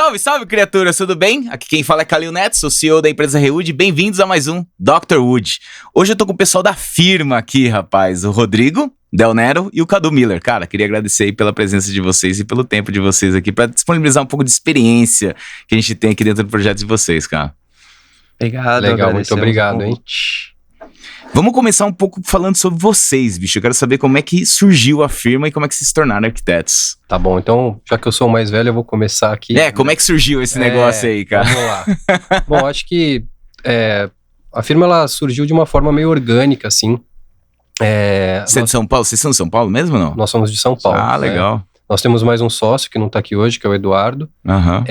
Salve, salve, criaturas, tudo bem? Aqui quem fala é Kalil Neto, sou CEO da empresa Rewood. Bem-vindos a mais um Dr. Wood. Hoje eu tô com o pessoal da firma aqui, rapaz. O Rodrigo, Del Nero e o Cadu Miller. Cara, queria agradecer aí pela presença de vocês e pelo tempo de vocês aqui para disponibilizar um pouco de experiência que a gente tem aqui dentro do projeto de vocês, cara. Obrigado. Legal, muito obrigado, hein? Vamos começar um pouco falando sobre vocês, bicho. Eu quero saber como é que surgiu a firma e como é que vocês se tornaram arquitetos. Tá bom, então, já que eu sou o mais velho, eu vou começar aqui. Como é que surgiu esse negócio aí, cara? Vamos lá. Bom, acho que a firma ela surgiu de uma forma meio orgânica, assim. Você é de São Paulo? Vocês são de São Paulo mesmo ou não? Nós somos de São Paulo. Ah, legal. Nós temos mais um sócio que não tá aqui hoje, que é o Eduardo. Uhum.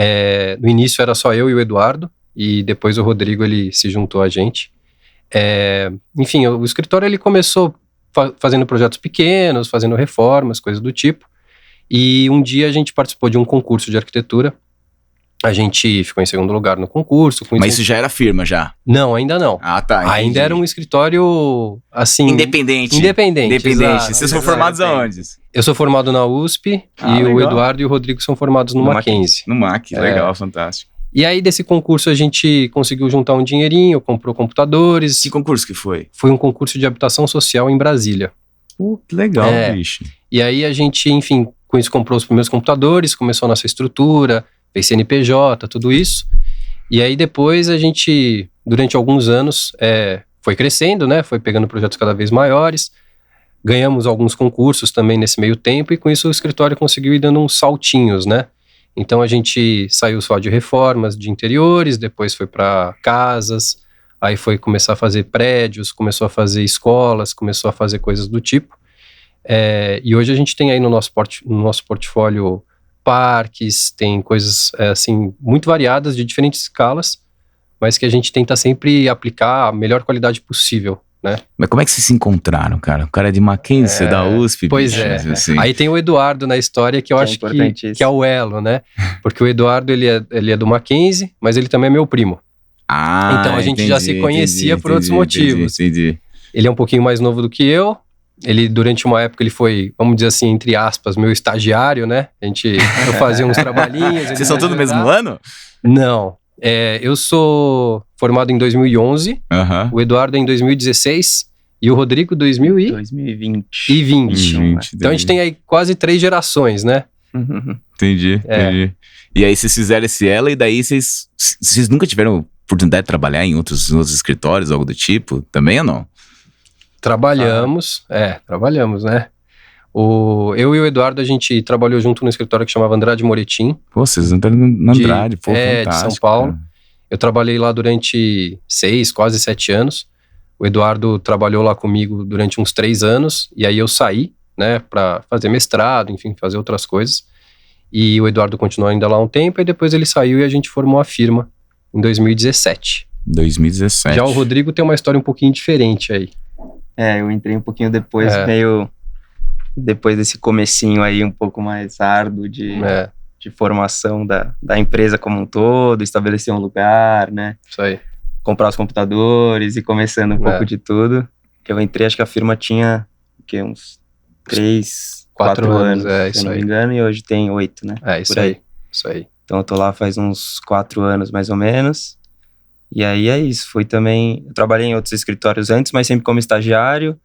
No início era só eu e o Eduardo, e depois o Rodrigo ele se juntou a gente. Enfim, o escritório ele começou fazendo projetos pequenos, fazendo reformas, coisas do tipo. E um dia a gente participou de um concurso de arquitetura. A gente ficou em segundo lugar no concurso. Mas isso já era firma, já? Não, ainda não. Ah, tá. Entendi. Ainda era um escritório, assim... Independente. Exato. Vocês são formados aonde? Eu sou formado na USP e legal. O Eduardo e o Rodrigo são formados no Mackenzie. No Mac, legal, fantástico. E aí, desse concurso, a gente conseguiu juntar um dinheirinho, comprou computadores. Que concurso que foi? Foi um concurso de habitação social em Brasília. Que legal, bicho. E aí, a gente, enfim, com isso comprou os primeiros computadores, começou a nossa estrutura, fez CNPJ, tudo isso. E aí, depois, a gente, durante alguns anos, foi crescendo, né? Foi pegando projetos cada vez maiores. Ganhamos alguns concursos também nesse meio tempo e, com isso, o escritório conseguiu ir dando uns saltinhos, né? Então a gente saiu só de reformas de interiores, depois foi para casas, aí foi começar a fazer prédios, começou a fazer escolas, começou a fazer coisas do tipo. E hoje a gente tem aí no nosso portfólio parques, tem coisas assim muito variadas de diferentes escalas, mas que a gente tenta sempre aplicar a melhor qualidade possível, né? Mas como é que vocês se encontraram, cara? O cara é de Mackenzie, da USP, pois bicho, assim. Aí tem o Eduardo na história que eu acho que é o elo, né? Porque o Eduardo, ele é do Mackenzie, mas ele também é meu primo. Então a gente já se conhecia por outros motivos. Entendi. Ele é um pouquinho mais novo do que eu. Ele, durante uma época, ele foi, vamos dizer assim, entre aspas, meu estagiário, né? Eu fazia uns trabalhinhos. Vocês são todos no mesmo ano? Não. Eu sou formado em 2011, o Eduardo é em 2016 e o Rodrigo 2020. Então a gente tem aí quase 3 gerações, né? Entendi. E aí vocês fizeram esse elo e daí vocês nunca tiveram oportunidade de trabalhar em outros escritórios, algo do tipo, também ou não? Trabalhamos, né? Eu e o Eduardo, a gente trabalhou junto no escritório que chamava Andrade Moretim. Pô, vocês entraram na Andrade, fantástico. De São Paulo. Cara. Eu trabalhei lá durante 6, quase 7 anos. O Eduardo trabalhou lá comigo durante uns 3 anos. E aí eu saí, né, pra fazer mestrado, enfim, fazer outras coisas. E o Eduardo continuou ainda lá um tempo, e depois ele saiu e a gente formou a firma em 2017. 2017. Já o Rodrigo tem uma história um pouquinho diferente aí. Eu entrei um pouquinho depois, meio... Depois desse comecinho aí um pouco mais árduo de formação da empresa como um todo, estabelecer um lugar, né? Isso aí. Comprar os computadores e começando um pouco de tudo. Eu entrei, acho que a firma tinha uns 3, 4 anos, se eu não me engano, e hoje tem 8, né? Isso aí. Então eu tô lá faz uns 4 anos mais ou menos. E aí é isso, foi também... Eu trabalhei em outros escritórios antes, mas sempre como estagiário.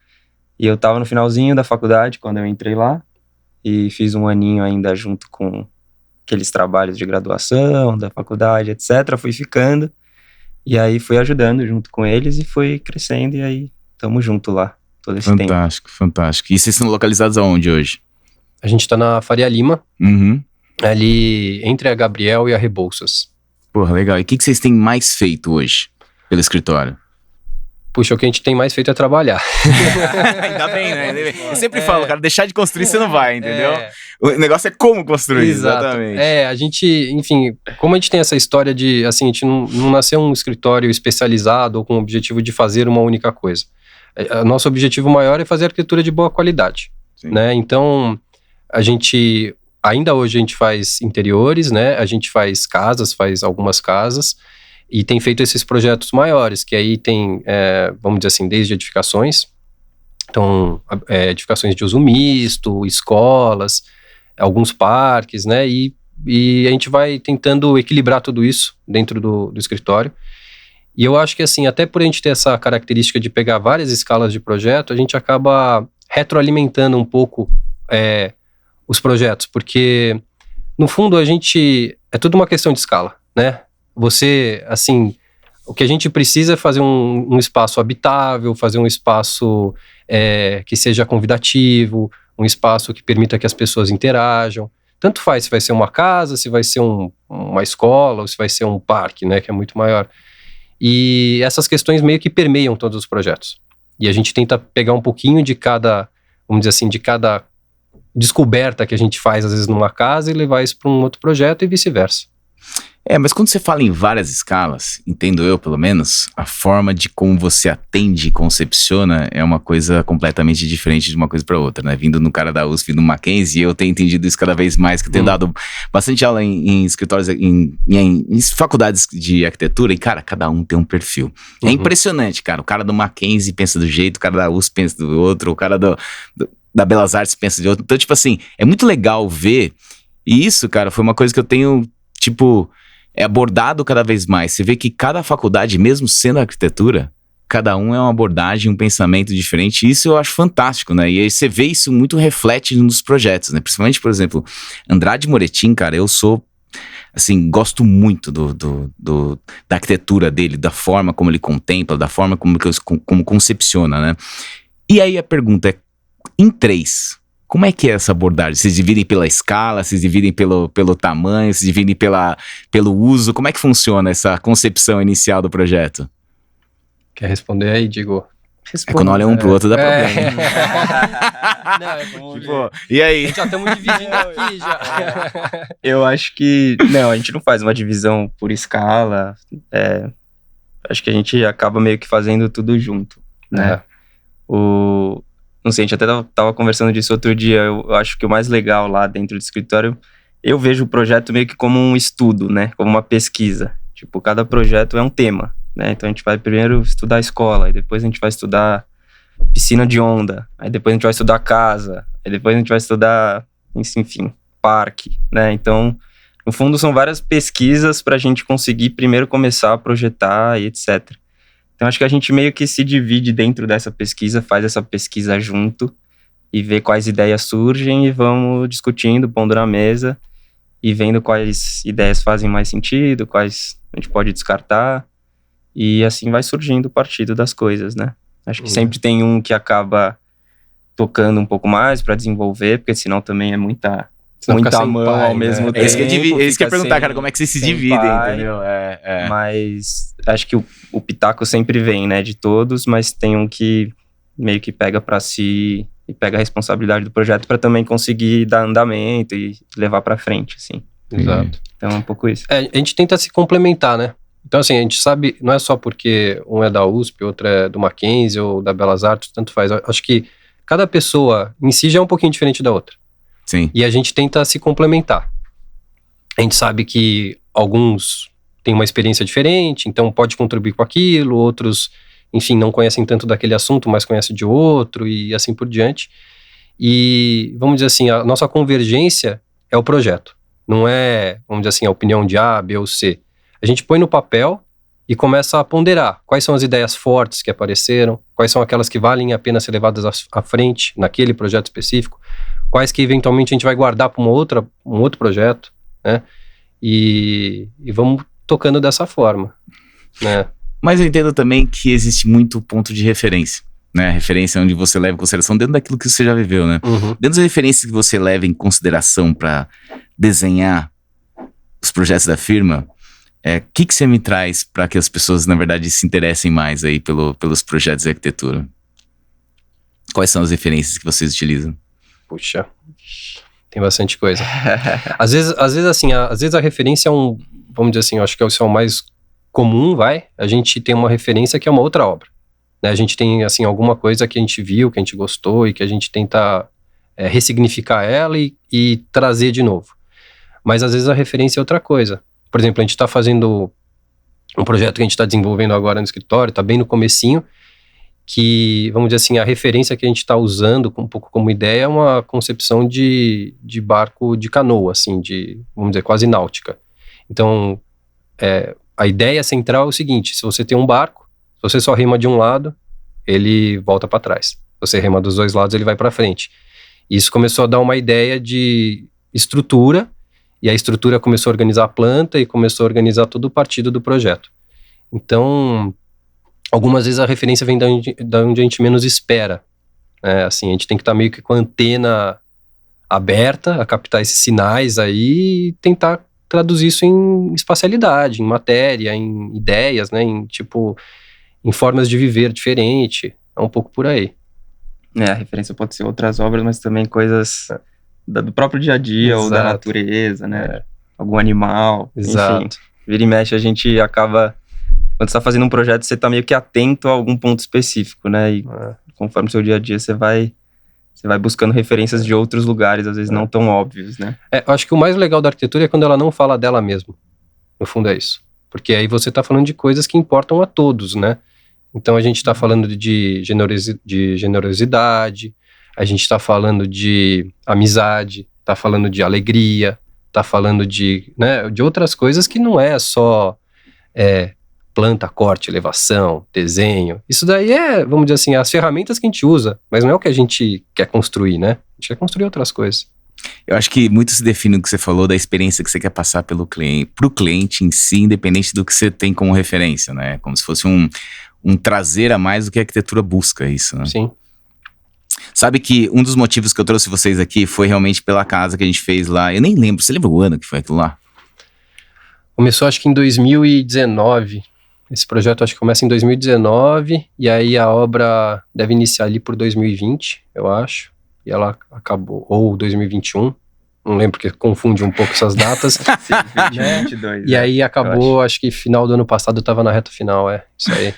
E eu tava no finalzinho da faculdade quando eu entrei lá. E fiz um aninho ainda junto com aqueles trabalhos de graduação, da faculdade, etc. Fui ficando. E aí fui ajudando junto com eles e fui crescendo. E aí tamo junto lá todo esse tempo. Fantástico. E vocês estão localizados aonde hoje? A gente tá na Faria Lima. Ali entre a Gabriel e a Rebouças. Porra, legal. E o que vocês têm mais feito hoje pelo escritório? Puxa, o que a gente tem mais feito é trabalhar. Ainda bem, né? Eu sempre falo, cara, deixar de construir você não vai, entendeu? O negócio é como construir, exatamente. A gente, enfim, como a gente tem essa história de, assim, a gente não nasceu um escritório especializado ou com o objetivo de fazer uma única coisa. Nosso objetivo maior é fazer arquitetura de boa qualidade, né? Então, ainda hoje a gente faz interiores, né? A gente faz algumas casas, e tem feito esses projetos maiores, que aí tem, vamos dizer assim, desde edificações, então, edificações de uso misto, escolas, alguns parques, né, e e a gente vai tentando equilibrar tudo isso dentro do escritório. E eu acho que assim, até por a gente ter essa característica de pegar várias escalas de projeto, a gente acaba retroalimentando um pouco os projetos, porque no fundo é tudo uma questão de escala, né? Você, assim, o que a gente precisa é fazer um espaço habitável, fazer um espaço que seja convidativo, um espaço que permita que as pessoas interajam. Tanto faz se vai ser uma casa, se vai ser uma escola, ou se vai ser um parque, né, que é muito maior. E essas questões meio que permeiam todos os projetos. E a gente tenta pegar um pouquinho de cada, vamos dizer assim, de cada descoberta que a gente faz, às vezes, numa casa e levar isso para um outro projeto e vice-versa. Mas quando você fala em várias escalas, entendo eu pelo menos, a forma de como você atende e concepciona é uma coisa completamente diferente de uma coisa para outra, né? Vindo no cara da USP, no Mackenzie, eu tenho entendido isso cada vez mais, que eu tenho dado bastante aula em escritórios, em faculdades de arquitetura, e cara, cada um tem um perfil. É impressionante, cara, o cara do Mackenzie pensa do jeito, o cara da USP pensa do outro, o cara da Belas Artes pensa de outro. Então, tipo assim, é muito legal ver, e isso, cara, foi uma coisa que eu tenho, tipo... é abordado cada vez mais. Você vê que cada faculdade, mesmo sendo arquitetura, cada um é uma abordagem, um pensamento diferente. E isso eu acho fantástico, né? E aí você vê isso muito reflete nos projetos, né? Principalmente, por exemplo, Andrade Moretin, cara, eu sou, assim, gosto muito da arquitetura dele, da forma como ele contempla, da forma como concepciona, né? E aí a pergunta é, em 3... como é que é essa abordagem? Vocês dividem pela escala, vocês dividem pelo tamanho, vocês dividem pelo uso? Como é que funciona essa concepção inicial do projeto? Quer responder aí, Diego? Quando olha um pro outro dá problema. Não, Tipo, e aí? A gente já estamos dividindo aqui, já. Eu acho que... Não, a gente não faz uma divisão por escala. Acho que a gente acaba meio que fazendo tudo junto, né? Não sei, a gente até tava conversando disso outro dia. Eu acho que o mais legal lá dentro do escritório, eu vejo o projeto meio que como um estudo, né? Como uma pesquisa. Tipo, cada projeto é um tema, né? Então a gente vai primeiro estudar a escola, aí depois a gente vai estudar piscina de onda, aí depois a gente vai estudar casa, aí depois a gente vai estudar, enfim, parque, né? Então, no fundo, são várias pesquisas pra gente conseguir primeiro começar a projetar e etc. Então, acho que a gente meio que se divide dentro dessa pesquisa, faz essa pesquisa junto e vê quais ideias surgem e vamos discutindo, pondo na mesa e vendo quais ideias fazem mais sentido, quais a gente pode descartar e assim vai surgindo o partido das coisas, né? Acho que sempre tem um que acaba tocando um pouco mais para desenvolver, porque senão também é muita mão pai, ao mesmo tempo. É isso que eu ia perguntar, cara, como é que vocês se dividem, entendeu? Mas acho que o pitaco sempre vem, né, de todos, mas tem um que meio que pega pra si e pega a responsabilidade do projeto pra também conseguir dar andamento e levar pra frente, assim. Exato. Então é um pouco isso. A gente tenta se complementar, né? Então, assim, a gente sabe, não é só porque um é da USP, outro é do Mackenzie ou da Belas Artes, tanto faz. Acho que cada pessoa em si já é um pouquinho diferente da outra. Sim. E a gente tenta se complementar. A gente sabe que alguns têm uma experiência diferente, então pode contribuir com aquilo, outros, enfim, não conhecem tanto daquele assunto, mas conhecem de outro e assim por diante. E, vamos dizer assim, a nossa convergência é o projeto. Não é, vamos dizer assim, a opinião de A, B ou C. A gente põe no papel e começa a ponderar quais são as ideias fortes que apareceram, quais são aquelas que valem a pena ser levadas à frente naquele projeto específico, quais que eventualmente a gente vai guardar para um outro projeto, né? E vamos tocando dessa forma, né? Mas eu entendo também que existe muito ponto de referência, né? Referência onde você leva em consideração dentro daquilo que você já viveu, né? Dentro das referências que você leva em consideração para desenhar os projetos da firma, que você me traz para que as pessoas, na verdade, se interessem mais aí pelos projetos de arquitetura? Quais são as referências que vocês utilizam? Puxa, tem bastante coisa. Às vezes a referência é vamos dizer assim, eu acho que é o mais comum, a gente tem uma referência que é uma outra obra, né? A gente tem, assim, alguma coisa que a gente viu, que a gente gostou e que a gente tenta ressignificar ela e trazer de novo. Mas às vezes a referência é outra coisa. Por exemplo, a gente está fazendo um projeto que a gente está desenvolvendo agora no escritório, está bem no comecinho, que, vamos dizer assim, a referência que a gente está usando um pouco como ideia é uma concepção de barco de canoa, assim, vamos dizer, quase náutica. Então, a ideia central é o seguinte: se você tem um barco, se você só rema de um lado, ele volta para trás. Se você rema dos dois lados, ele vai para frente. Isso começou a dar uma ideia de estrutura, e a estrutura começou a organizar a planta e começou a organizar todo o partido do projeto. Então, algumas vezes a referência vem da onde a gente menos espera. Assim, a gente tem que estar meio que com a antena aberta a captar esses sinais aí e tentar traduzir isso em espacialidade, em matéria, em ideias, né? Em formas de viver diferente. É um pouco por aí. A referência pode ser outras obras, mas também coisas do próprio dia a dia. Exato. Ou da natureza, né? Algum animal. Exato. Enfim, vira e mexe, a gente acaba... Quando você tá fazendo um projeto, você tá meio que atento a algum ponto específico, né? E conforme o seu dia a dia, você vai buscando referências de outros lugares, às vezes não tão óbvios, né? Eu acho que o mais legal da arquitetura é quando ela não fala dela mesma. No fundo é isso. Porque aí você tá falando de coisas que importam a todos, né? Então a gente tá falando de generosidade, a gente tá falando de amizade, tá falando de alegria, tá falando de outras coisas que não é só planta, corte, elevação, desenho. Isso daí vamos dizer assim, as ferramentas que a gente usa, mas não é o que a gente quer construir, né? A gente quer construir outras coisas. Eu acho que muito se define o que você falou da experiência que você quer passar pro cliente em si, independente do que você tem como referência, né? Como se fosse um trazer a mais do que a arquitetura busca, isso, né? Sim. Sabe que um dos motivos que eu trouxe vocês aqui foi realmente pela casa que a gente fez lá. Eu nem lembro, você lembra o ano que foi aquilo lá? Começou acho que em 2019. Esse projeto acho que começa em 2019, e aí a obra deve iniciar ali por 2020, eu acho. E ela acabou, ou 2021, não lembro porque confunde um pouco essas datas. Sim, 2022. E aí acabou, acho que final do ano passado eu tava na reta final, isso aí.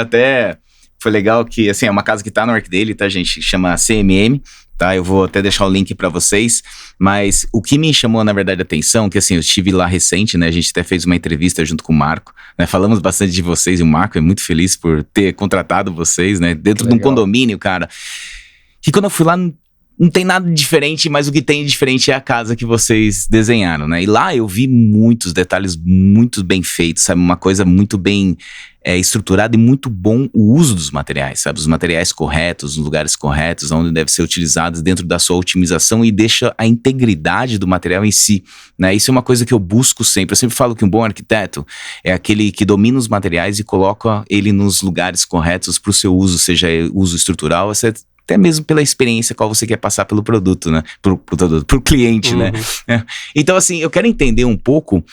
Até foi legal que, assim, é uma casa que tá no ArcDaily, tá, gente? Chama CMM, tá? Eu vou até deixar o link pra vocês, mas o que me chamou, na verdade, a atenção, que assim, eu estive lá recente, né? A gente até fez uma entrevista junto com o Marco, né? Falamos bastante de vocês, e o Marco é muito feliz por ter contratado vocês, né? Dentro de um condomínio, cara. E quando eu fui lá, não tem nada de diferente, mas o que tem de diferente é a casa que vocês desenharam, né? E lá eu vi muitos detalhes muito bem feitos, sabe? Uma coisa muito bem estruturada e muito bom o uso dos materiais, sabe? Os materiais corretos, nos lugares corretos, onde devem ser utilizados dentro da sua otimização e deixa a integridade do material em si, né? Isso é uma coisa que eu busco sempre. Eu sempre falo que um bom arquiteto é aquele que domina os materiais e coloca ele nos lugares corretos para o seu uso, seja uso estrutural, até mesmo pela experiência qual você quer passar pelo produto, né? Pro cliente, né? Então, assim, eu quero entender um pouco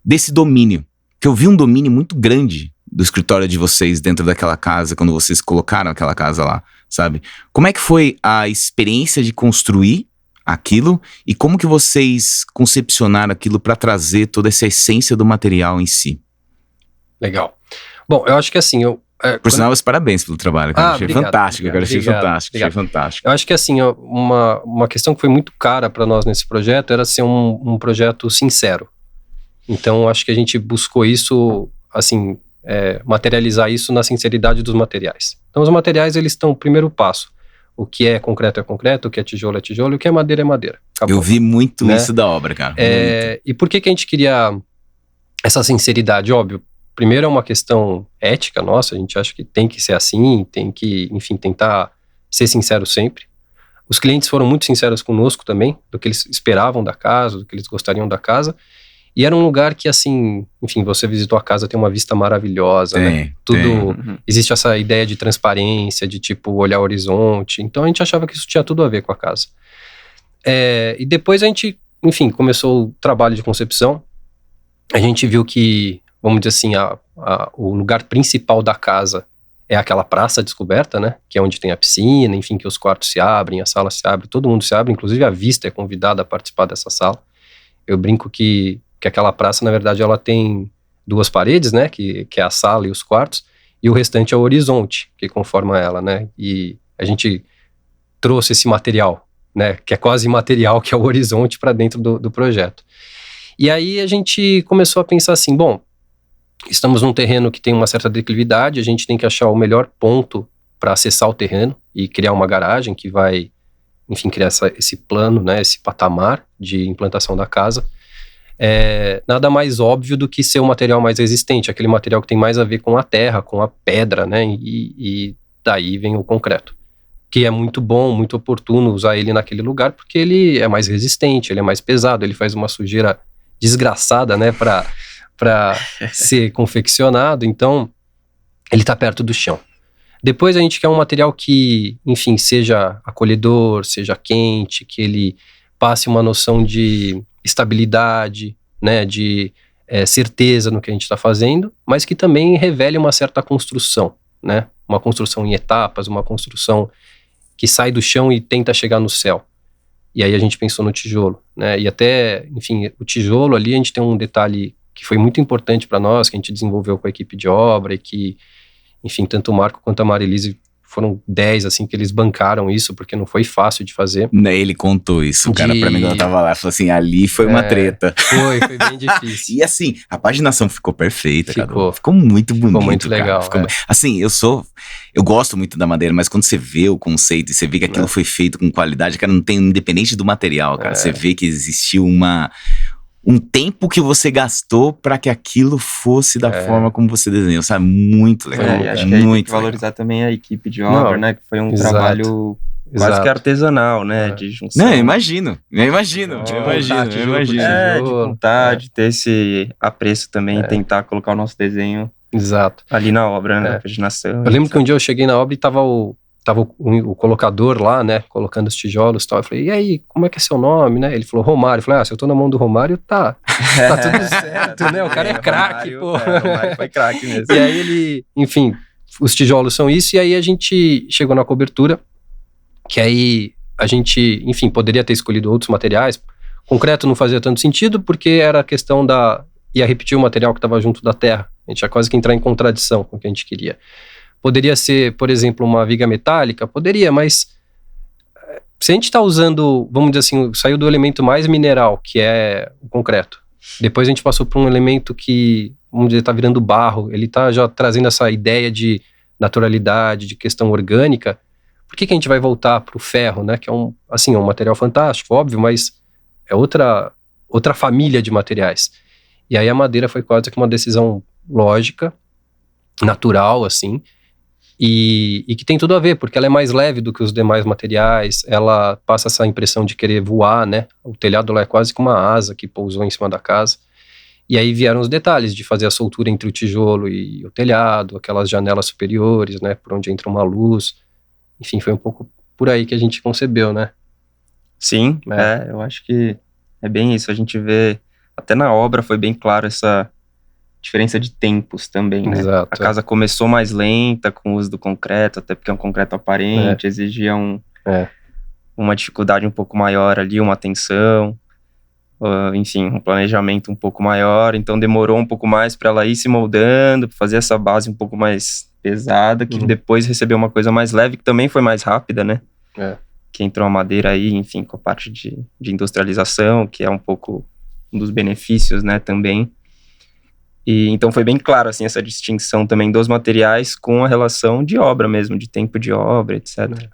desse domínio, que eu vi um domínio muito grande do escritório de vocês dentro daquela casa, quando vocês colocaram aquela casa lá, sabe? Como é que foi a experiência de construir aquilo e como que vocês concepcionaram aquilo para trazer toda essa essência do material em si? Legal. Bom, eu acho que assim, por sinal, os parabéns pelo trabalho, cara. Achei fantástico, cara. Achei fantástico. Eu acho que assim, uma questão que foi muito cara para nós nesse projeto era ser um projeto sincero. Então, acho que a gente buscou isso, assim, materializar isso na sinceridade dos materiais. Então, os materiais, eles estão, primeiro passo. O que é concreto, o que é tijolo, e o que é madeira. Acabou. Eu vi muito isso da obra, cara. E por que a gente queria essa sinceridade? Óbvio, primeiro é uma questão ética nossa, a gente acha que tem que ser assim, tem que, enfim, tentar ser sincero sempre. Os clientes foram muito sinceros conosco também, do que eles esperavam da casa, do que eles gostariam da casa. E era um lugar que, assim, enfim, você visitou a casa, tem uma vista maravilhosa, né? Tudo, existe essa ideia de transparência, de tipo, olhar o horizonte. Então a gente achava que isso tinha tudo a ver com a casa. E depois a gente, enfim, começou o trabalho de concepção. A gente viu que, vamos dizer assim, o lugar principal da casa é aquela praça descoberta, né? Que é onde tem a piscina, enfim, que os quartos se abrem, a sala se abre, todo mundo se abre, inclusive a vista é convidada a participar dessa sala. Eu brinco que aquela praça, na verdade, ela tem duas paredes, né? Que é a sala e os quartos, e o restante é o horizonte que conforma ela, né? E a gente trouxe esse material, né? Que é quase imaterial, que é o horizonte, para dentro do projeto. E aí a gente começou a pensar assim, bom, estamos num terreno que tem uma certa declividade, a gente tem que achar o melhor ponto para acessar o terreno e criar uma garagem que vai, enfim, criar esse plano, né, esse patamar de implantação da casa. Nada mais óbvio do que ser um material mais resistente, aquele material que tem mais a ver com a terra, com a pedra, né, e daí vem o concreto, que é muito bom, muito oportuno usar ele naquele lugar, porque ele é mais resistente, ele é mais pesado, ele faz uma sujeira desgraçada, né, para ser confeccionado, então ele tá perto do chão. Depois a gente quer um material que, enfim, seja acolhedor, seja quente, que ele passe uma noção de estabilidade, né, de certeza no que a gente está fazendo, mas que também revele uma certa construção, né, uma construção em etapas, uma construção que sai do chão e tenta chegar no céu. E aí a gente pensou no tijolo, né, e até, enfim, o tijolo ali a gente tem um detalhe que foi muito importante para nós, que a gente desenvolveu com a equipe de obra e que, enfim, tanto o Marco quanto a Marilise foram 10, assim, que eles bancaram isso, porque não foi fácil de fazer. Ele contou isso, cara, pra mim quando eu tava lá, falou assim, ali foi uma treta. Foi bem difícil. E assim, a paginação ficou perfeita, cara. Ficou Muito bonito, ficou muito legal. Assim, eu gosto muito da madeira, mas quando você vê o conceito e você vê que aquilo foi feito com qualidade, cara, não tem, independente do material, cara, você vê que existiu um tempo que você gastou pra que aquilo fosse da forma como você desenhou, sabe? Muito legal. Acho que aí tem que valorizar também a equipe de obra, né? Que foi um trabalho quase que artesanal, né? De junção. Não, eu imagino. De contar, de ter esse apreço também e tentar colocar o nosso desenho ali na obra, né? Na paginação. Eu lembro que um dia eu cheguei na obra e tava o colocador lá, né, colocando os tijolos e tal. Eu falei, e aí, como é que é seu nome, né? Ele falou, Romário. Eu falei, se eu tô na mão do Romário, tá tudo certo, né? O cara é craque, pô. O Romário foi craque mesmo. E aí ele, enfim, os tijolos são isso, e aí a gente chegou na cobertura, que aí a gente, enfim, poderia ter escolhido outros materiais. Concreto não fazia tanto sentido, porque era a questão ia repetir o material que estava junto da terra. A gente ia quase que entrar em contradição com o que a gente queria. Poderia ser, por exemplo, uma viga metálica? Poderia, mas se a gente está usando, vamos dizer assim, saiu do elemento mais mineral, que é o concreto. Depois a gente passou para um elemento que, vamos dizer, está virando barro. Ele está já trazendo essa ideia de naturalidade, de questão orgânica. Por que a gente vai voltar para o ferro, né? Que é um material fantástico, óbvio, mas é outra família de materiais. E aí a madeira foi quase que uma decisão lógica, natural, assim, e que tem tudo a ver, porque ela é mais leve do que os demais materiais, ela passa essa impressão de querer voar, né? O telhado lá é quase que uma asa que pousou em cima da casa. E aí vieram os detalhes de fazer a soltura entre o tijolo e o telhado, aquelas janelas superiores, né? Por onde entra uma luz. Enfim, foi um pouco por aí que a gente concebeu, né? Sim, eu acho que é bem isso. A gente vê, até na obra foi bem claro essa diferença de tempos também, né? Exato. A casa começou mais lenta com o uso do concreto, até porque é um concreto aparente, exigia uma dificuldade um pouco maior ali, uma atenção, enfim, um planejamento um pouco maior, então demorou um pouco mais para ela ir se moldando, pra fazer essa base um pouco mais pesada, que depois recebeu uma coisa mais leve, que também foi mais rápida, né? Que entrou a madeira aí, enfim, com a parte de industrialização, que é um pouco um dos benefícios, né, também. E então foi bem claro, assim, essa distinção também dos materiais com a relação de obra mesmo, de tempo de obra, etc.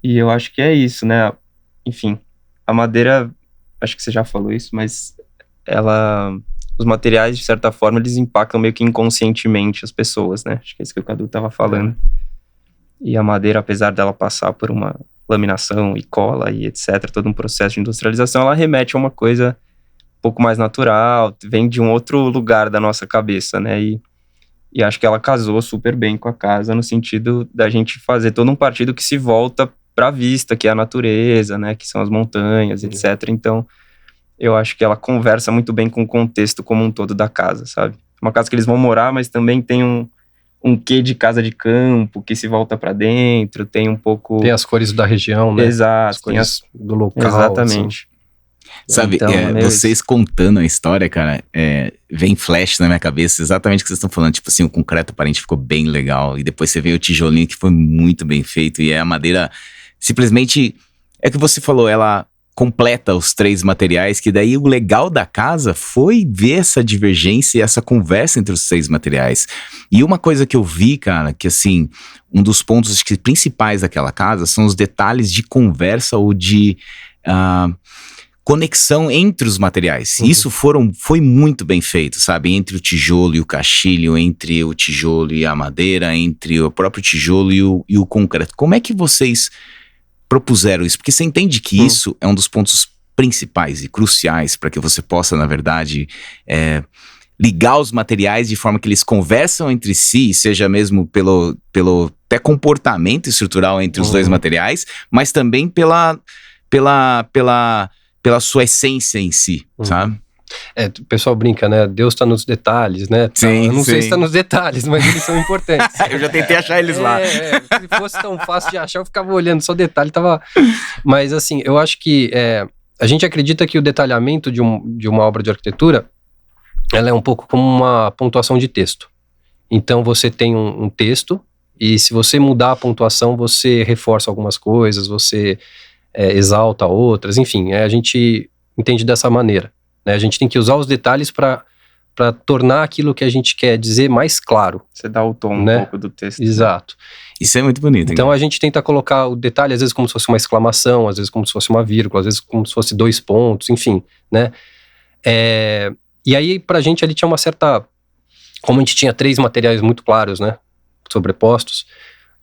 E eu acho que é isso, né? Enfim, a madeira, acho que você já falou isso, mas os materiais, de certa forma, eles impactam meio que inconscientemente as pessoas, né? Acho que é isso que o Cadu tava falando. E a madeira, apesar dela passar por uma laminação e cola e etc., todo um processo de industrialização, ela remete a uma coisa um pouco mais natural, vem de um outro lugar da nossa cabeça, né? E acho que ela casou super bem com a casa, no sentido da gente fazer todo um partido que se volta para a vista, que é a natureza, né? Que são as montanhas, etc. Então, eu acho que ela conversa muito bem com o contexto como um todo da casa, sabe? Uma casa que eles vão morar, mas também tem um quê de casa de campo, que se volta para dentro, tem um pouco... Tem as cores da região, né? Exato. As cores do local. Exatamente. Assim. Sabe, então, vocês contando a história, cara, vem flash na minha cabeça, exatamente o que vocês estão falando, tipo assim, o concreto aparente ficou bem legal, e depois você vê o tijolinho que foi muito bem feito, e a madeira, simplesmente, é o que você falou, ela completa os 3 materiais, que daí o legal da casa foi ver essa divergência e essa conversa entre os 3 materiais. E uma coisa que eu vi, cara, que assim, um dos pontos acho que, principais daquela casa são os detalhes de conversa ou de conexão entre os materiais. Isso foi muito bem feito, sabe? Entre o tijolo e o caixilho, entre o tijolo e a madeira, entre o próprio tijolo e o concreto. Como é que vocês propuseram isso? Porque você entende que isso é um dos pontos principais e cruciais para que você possa, na verdade, ligar os materiais de forma que eles conversam entre si, seja mesmo pelo até comportamento estrutural entre os 2 materiais, mas também pela sua essência em si, sabe? O pessoal brinca, né? Deus tá nos detalhes, né? Sim, eu não sei sim. se tá nos detalhes, mas eles são importantes. Eu já tentei achar eles lá. Se fosse tão fácil de achar, eu ficava olhando só detalhe, tava... Mas assim, eu acho que a gente acredita que o detalhamento de uma obra de arquitetura, ela é um pouco como uma pontuação de texto. Então você tem um texto, e se você mudar a pontuação, você reforça algumas coisas, você exalta outras, enfim, a gente entende dessa maneira. A gente tem que usar os detalhes para tornar aquilo que a gente quer dizer mais claro. Você dá o tom né? um pouco do texto. Exato. Isso é muito bonito. Então a gente tenta colocar o detalhe, às vezes como se fosse uma exclamação, às vezes como se fosse uma vírgula, às vezes como se fosse 2 pontos, enfim, né? E aí pra gente ali tinha uma certa... Como a gente tinha 3 materiais muito claros, né? Sobrepostos,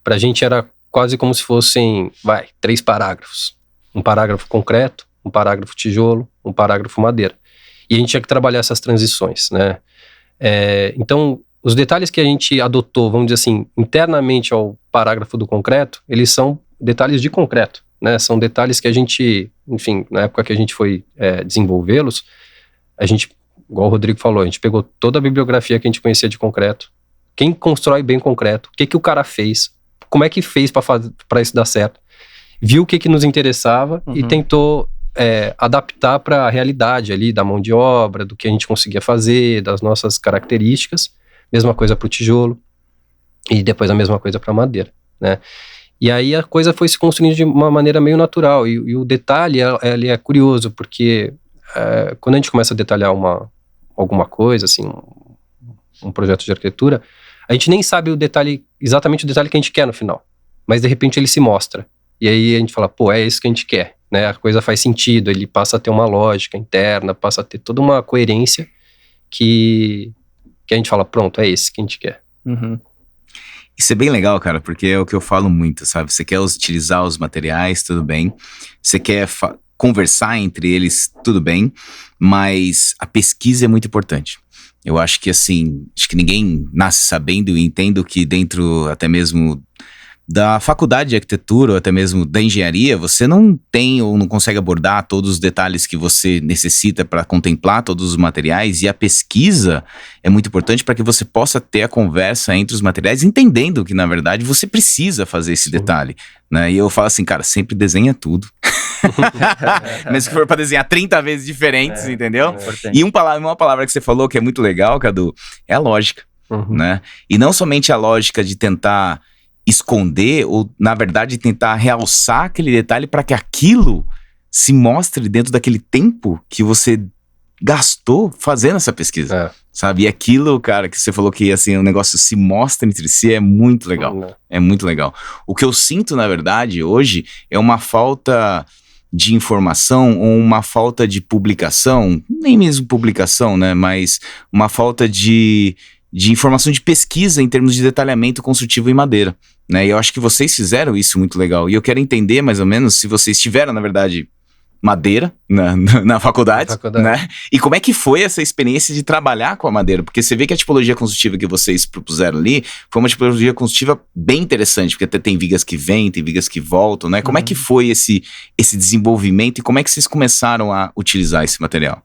pra gente era quase como se fossem, 3 parágrafos. Um parágrafo concreto, um parágrafo tijolo, um parágrafo madeira. E a gente tinha que trabalhar essas transições, né? Então, os detalhes que a gente adotou, vamos dizer assim, internamente ao parágrafo do concreto, eles são detalhes de concreto, né? São detalhes que a gente, enfim, na época que a gente foi desenvolvê-los, a gente, igual o Rodrigo falou, a gente pegou toda a bibliografia que a gente conhecia de concreto, quem constrói bem concreto, o que o cara fez, como é que fez para isso dar certo, viu o que nos interessava e tentou adaptar para a realidade ali da mão de obra, do que a gente conseguia fazer, das nossas características. Mesma coisa para o tijolo e depois a mesma coisa para a madeira, né? E aí a coisa foi se construindo de uma maneira meio natural e o detalhe ele é curioso porque quando a gente começa a detalhar alguma coisa, assim, um projeto de arquitetura, a gente nem sabe exatamente o detalhe que a gente quer no final, mas de repente ele se mostra. E aí a gente fala, é isso que a gente quer, né? A coisa faz sentido, ele passa a ter uma lógica interna, passa a ter toda uma coerência que a gente fala, pronto, é esse que a gente quer. Isso é bem legal, cara, porque é o que eu falo muito, sabe? Você quer utilizar os materiais, tudo bem. Você quer conversar entre eles, tudo bem. Mas a pesquisa é muito importante. Eu acho que, assim, ninguém nasce sabendo e entendo que dentro até mesmo da faculdade de arquitetura ou até mesmo da engenharia, você não tem ou não consegue abordar todos os detalhes que você necessita para contemplar todos os materiais, e a pesquisa é muito importante para que você possa ter a conversa entre os materiais, entendendo que, na verdade, você precisa fazer esse detalhe, né? E eu falo assim, cara, sempre desenha tudo. Mesmo que for para desenhar 30 vezes diferentes, entendeu? E uma palavra que você falou que é muito legal, Cadu, é a lógica, né? E não somente a lógica de tentar esconder ou, na verdade, tentar realçar aquele detalhe para que aquilo se mostre dentro daquele tempo que você gastou fazendo essa pesquisa, sabe? E aquilo, cara, que você falou que, assim, o negócio se mostra entre si é muito legal. É muito legal. O que eu sinto, na verdade, hoje, é uma falta de informação ou uma falta de publicação, nem mesmo publicação, né? Mas uma falta de informação de pesquisa em termos de detalhamento construtivo em madeira, né? E eu acho que vocês fizeram isso muito legal. E eu quero entender, mais ou menos, se vocês tiveram, na verdade, madeira na faculdade, né? E como é que foi essa experiência de trabalhar com a madeira? Porque você vê que a tipologia construtiva que vocês propuseram ali foi uma tipologia construtiva bem interessante, porque até tem vigas que vêm, tem vigas que voltam, né? Como é que foi esse desenvolvimento e como é que vocês começaram a utilizar esse material?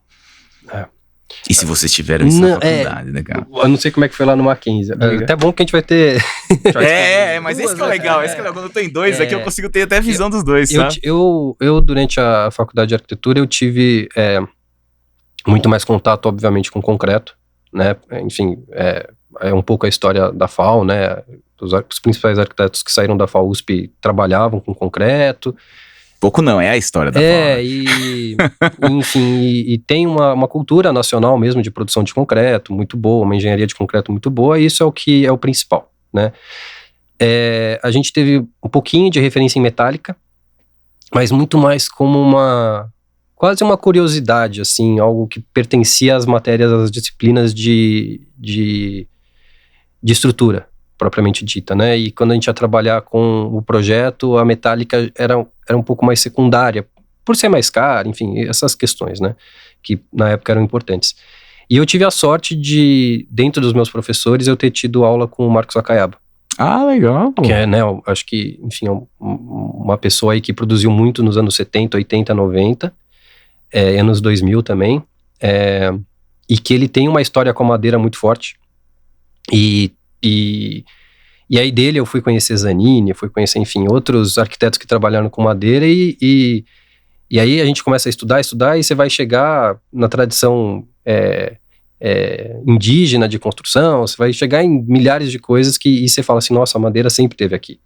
E se vocês tiveram isso na faculdade, né, cara? Eu não sei como é que foi lá no Mackenzie. Até bom que a gente vai ter... mas esse que é o legal. Esse que é legal. Quando eu tô em dois, aqui eu consigo ter até a visão dos dois, sabe? Eu, durante a faculdade de arquitetura, eu tive muito mais contato, obviamente, com concreto, né? Enfim, é um pouco a história da FAU, né? Os principais arquitetos que saíram da FAU USP trabalhavam com concreto. Pouco não, é a história da fauna. Enfim, e tem uma cultura nacional mesmo de produção de concreto muito boa, uma engenharia de concreto muito boa, e isso é o que é o principal, né? A gente teve um pouquinho de referência em metálica, mas muito mais como quase uma curiosidade, assim, algo que pertencia às matérias, às disciplinas de estrutura, propriamente dita, né? E quando a gente ia trabalhar com o projeto, a metálica era um pouco mais secundária, por ser mais cara, enfim, essas questões, né? Que na época eram importantes. E eu tive a sorte de, dentro dos meus professores, eu ter tido aula com o Marcos Akayaba. Ah, legal. Que é, né, acho que, enfim, uma pessoa aí que produziu muito nos anos 70, 80, 90, anos 2000 também, e que ele tem uma história com a madeira muito forte. E aí dele eu fui conhecer Zanini, fui conhecer, enfim, outros arquitetos que trabalharam com madeira, e aí a gente começa a estudar, e você vai chegar na tradição indígena de construção, você vai chegar em milhares de coisas e você fala assim, nossa, a madeira sempre esteve aqui.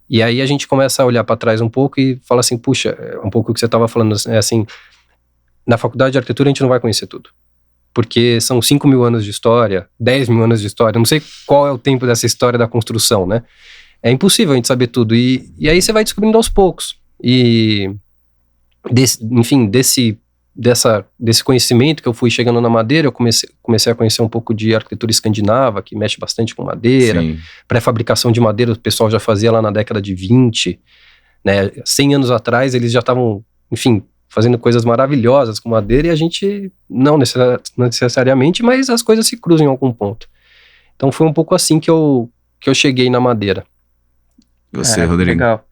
E aí a gente começa a olhar para trás um pouco e fala assim, puxa, um pouco o que você estava falando, assim, na faculdade de arquitetura a gente não vai conhecer tudo. Porque são 5 mil anos de história, 10 mil anos de história, não sei qual é o tempo dessa história da construção, né? É impossível a gente saber tudo. E aí você vai descobrindo aos poucos. E, desse conhecimento que eu fui chegando na madeira, eu comecei a conhecer um pouco de arquitetura escandinava, que mexe bastante com madeira. Sim. Pré-fabricação de madeira, o pessoal já fazia lá na década de 20, né? 100 anos atrás, eles já estavam, enfim, fazendo coisas maravilhosas com madeira, e a gente não necessariamente, mas as coisas se cruzam em algum ponto. Então foi um pouco assim que eu cheguei na madeira. E você, Rodrigo? Legal.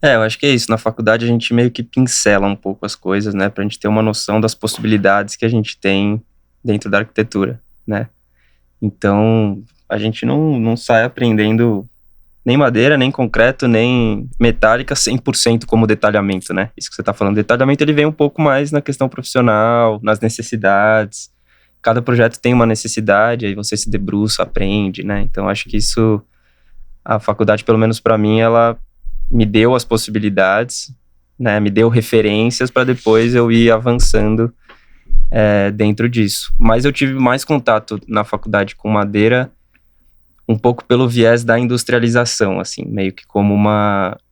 Eu acho que é isso. Na faculdade a gente meio que pincela um pouco as coisas, né? Pra gente ter uma noção das possibilidades que a gente tem dentro da arquitetura, né? Então, a gente não sai aprendendo nem madeira, nem concreto, nem metálica 100% como detalhamento, né? Isso que você tá falando. Detalhamento, ele vem um pouco mais na questão profissional, nas necessidades. Cada projeto tem uma necessidade, aí você se debruça, aprende, né? Então, acho que isso, a faculdade, pelo menos pra mim, ela me deu as possibilidades, né? Me deu referências para depois eu ir avançando dentro disso. Mas eu tive mais contato na faculdade com madeira um pouco pelo viés da industrialização, assim, meio que como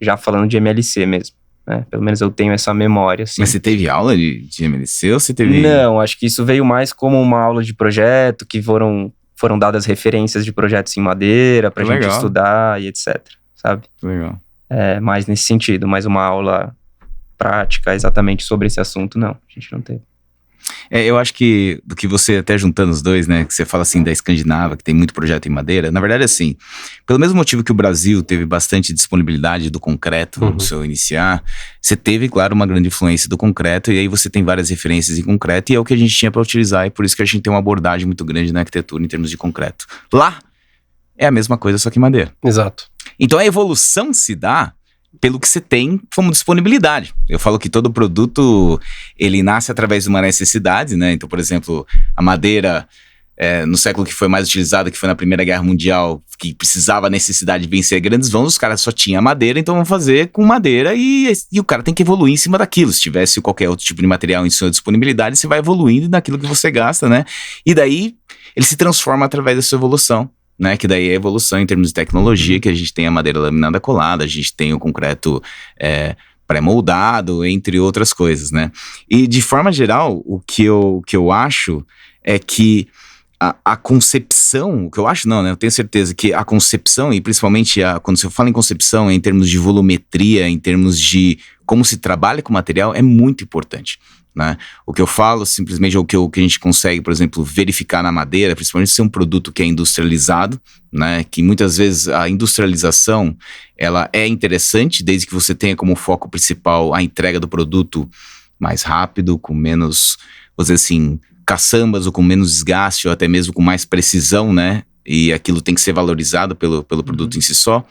já falando de MLC mesmo, né? Pelo menos eu tenho essa memória, assim. Mas você teve aula de MLC ou você teve... Não, acho que isso veio mais como uma aula de projeto, que foram dadas referências de projetos em madeira pra gente estudar e etc, sabe? Legal. Mais nesse sentido, mas uma aula prática exatamente sobre esse assunto, não, a gente não teve. Eu acho que, do que você, até juntando os dois, né, que você fala assim da Escandinava, que tem muito projeto em madeira, na verdade assim, pelo mesmo motivo que o Brasil teve bastante disponibilidade do concreto no seu iniciar, você teve, claro, uma grande influência do concreto, e aí você tem várias referências em concreto, e é o que a gente tinha para utilizar, e por isso que a gente tem uma abordagem muito grande na arquitetura em termos de concreto. Lá, é a mesma coisa, só que em madeira. Exato. Então a evolução se dá pelo que você tem como disponibilidade. Eu falo que todo produto, ele nasce através de uma necessidade, né? Então, por exemplo, a madeira, no século que foi mais utilizada, que foi na Primeira Guerra Mundial, que precisava a necessidade de vencer grandes vãos, os caras só tinham madeira, então vão fazer com madeira e o cara tem que evoluir em cima daquilo. Se tivesse qualquer outro tipo de material em sua disponibilidade, você vai evoluindo naquilo que você gasta, né? E daí, ele se transforma através da sua evolução, né, que daí é a evolução em termos de tecnologia, que a gente tem a madeira laminada colada, a gente tem o concreto pré-moldado, entre outras coisas, né. E de forma geral, o que eu acho é que a concepção, o que eu acho não, né, eu tenho certeza que a concepção, e principalmente quando você fala em concepção, em termos de volumetria, em termos de como se trabalha com o material, é muito importante. Né? O que eu falo simplesmente é o que a gente consegue, por exemplo, verificar na madeira, principalmente se é um produto que é industrializado, né? Que muitas vezes a industrialização ela é interessante desde que você tenha como foco principal a entrega do produto mais rápido, com menos, vou dizer assim, caçambas ou com menos desgaste ou até mesmo com mais precisão, né? E aquilo tem que ser valorizado pelo produto em si só.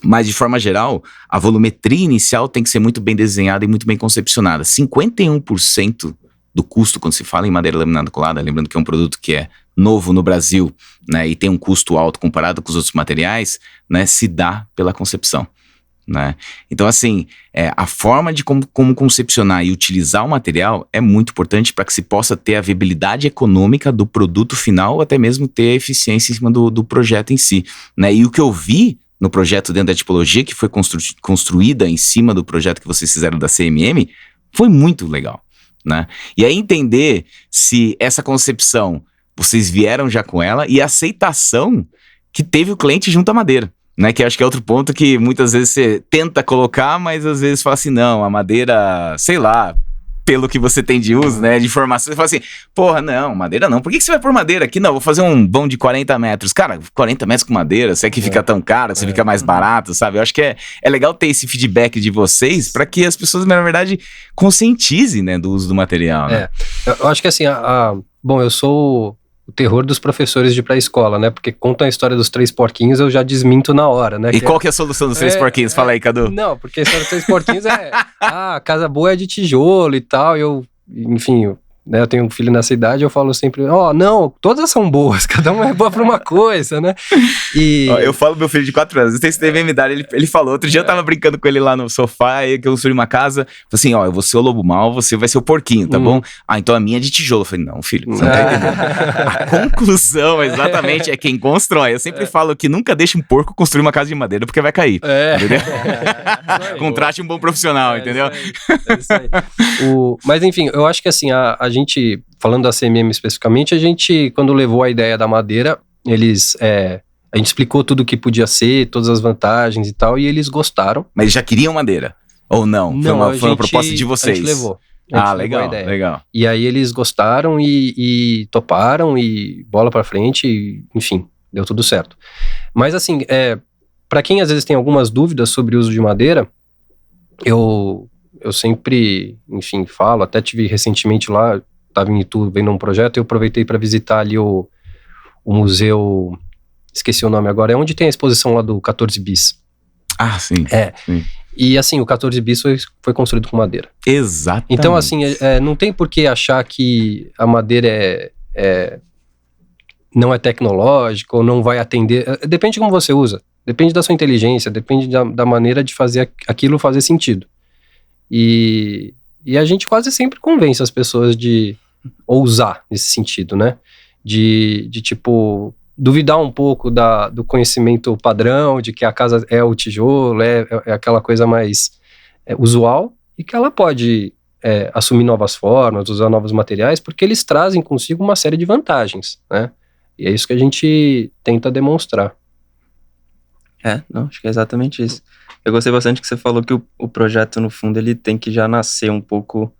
Mas, de forma geral, a volumetria inicial tem que ser muito bem desenhada e muito bem concepcionada. 51% do custo, quando se fala em madeira laminada colada, lembrando que é um produto que é novo no Brasil, né, e tem um custo alto comparado com os outros materiais, né, se dá pela concepção. né? Então, assim, a forma de como concepcionar e utilizar o material é muito importante para que se possa ter a viabilidade econômica do produto final, ou até mesmo ter a eficiência em cima do projeto em si, né? E o que eu vi no projeto dentro da tipologia, que foi construída em cima do projeto que vocês fizeram da CMM, foi muito legal, né? E aí entender se essa concepção, vocês vieram já com ela, e a aceitação que teve o cliente junto à madeira, né? Que acho que é outro ponto que muitas vezes você tenta colocar, mas às vezes fala assim, não, a madeira, sei lá, pelo que você tem de uso, né, de informação, você fala assim, porra, não, madeira não, por que você vai pôr madeira aqui? Não, vou fazer um vão de 40 metros. Cara, 40 metros com madeira, se é que fica tão caro, se fica mais barato, sabe? Eu acho que é legal ter esse feedback de vocês para que as pessoas, na verdade, conscientizem, né, do uso do material, né? Eu acho que assim, bom, eu sou o terror dos professores de pré-escola, né? Porque contam a história dos 3 porquinhos, eu já desminto na hora, né? E qual que é a solução dos 3 porquinhos? Fala aí, Cadu. Não, porque a história dos 3 porquinhos a casa boa é de tijolo e tal, enfim, né, eu tenho um filho nessa idade, eu falo sempre, não, todas são boas, cada uma é boa pra uma coisa, né? E... Eu falo meu filho de 4 anos, não sei se teve a idade, ele falou, outro dia eu tava brincando com ele lá no sofá, aí que eu construí uma casa, falei assim, eu vou ser o lobo mau, você vai ser o porquinho, tá bom? Então a minha é de tijolo. Eu falei, não, filho, você não tá entendendo. A conclusão, exatamente, é quem constrói. Eu sempre falo que nunca deixe um porco construir uma casa de madeira, porque vai cair, entendeu? Contrate um bom profissional, entendeu? Isso aí. Mas enfim, eu acho que assim, a gente, falando da CMM especificamente, a gente, quando levou a ideia da madeira, a gente explicou tudo o que podia ser, todas as vantagens e tal, e eles gostaram. Mas já queriam madeira? Ou não? Foi uma proposta de vocês? A gente levou. Legal. E aí eles gostaram e toparam, e bola pra frente, e, enfim, deu tudo certo. Mas assim, pra quem às vezes tem algumas dúvidas sobre o uso de madeira, eu sempre, enfim, falo, até tive recentemente lá, estava em Itu vendo um projeto, eu aproveitei para visitar ali o museu, esqueci o nome agora, é onde tem a exposição lá do 14 bis. Ah, sim. Sim. E assim, o 14 bis foi construído com madeira. Exatamente. Então assim, não tem por que achar que a madeira não é tecnológica ou não vai atender, depende de como você usa, depende da sua inteligência, depende da maneira de fazer aquilo fazer sentido. E a gente quase sempre convence as pessoas de ousar nesse sentido, né? De tipo, duvidar um pouco do conhecimento padrão, de que a casa é o tijolo, é aquela coisa mais usual, e que ela pode assumir novas formas, usar novos materiais, porque eles trazem consigo uma série de vantagens, né? E é isso que a gente tenta demonstrar. Não, acho que é exatamente isso. Eu gostei bastante que você falou que o projeto, no fundo, ele tem que já nascer um pouco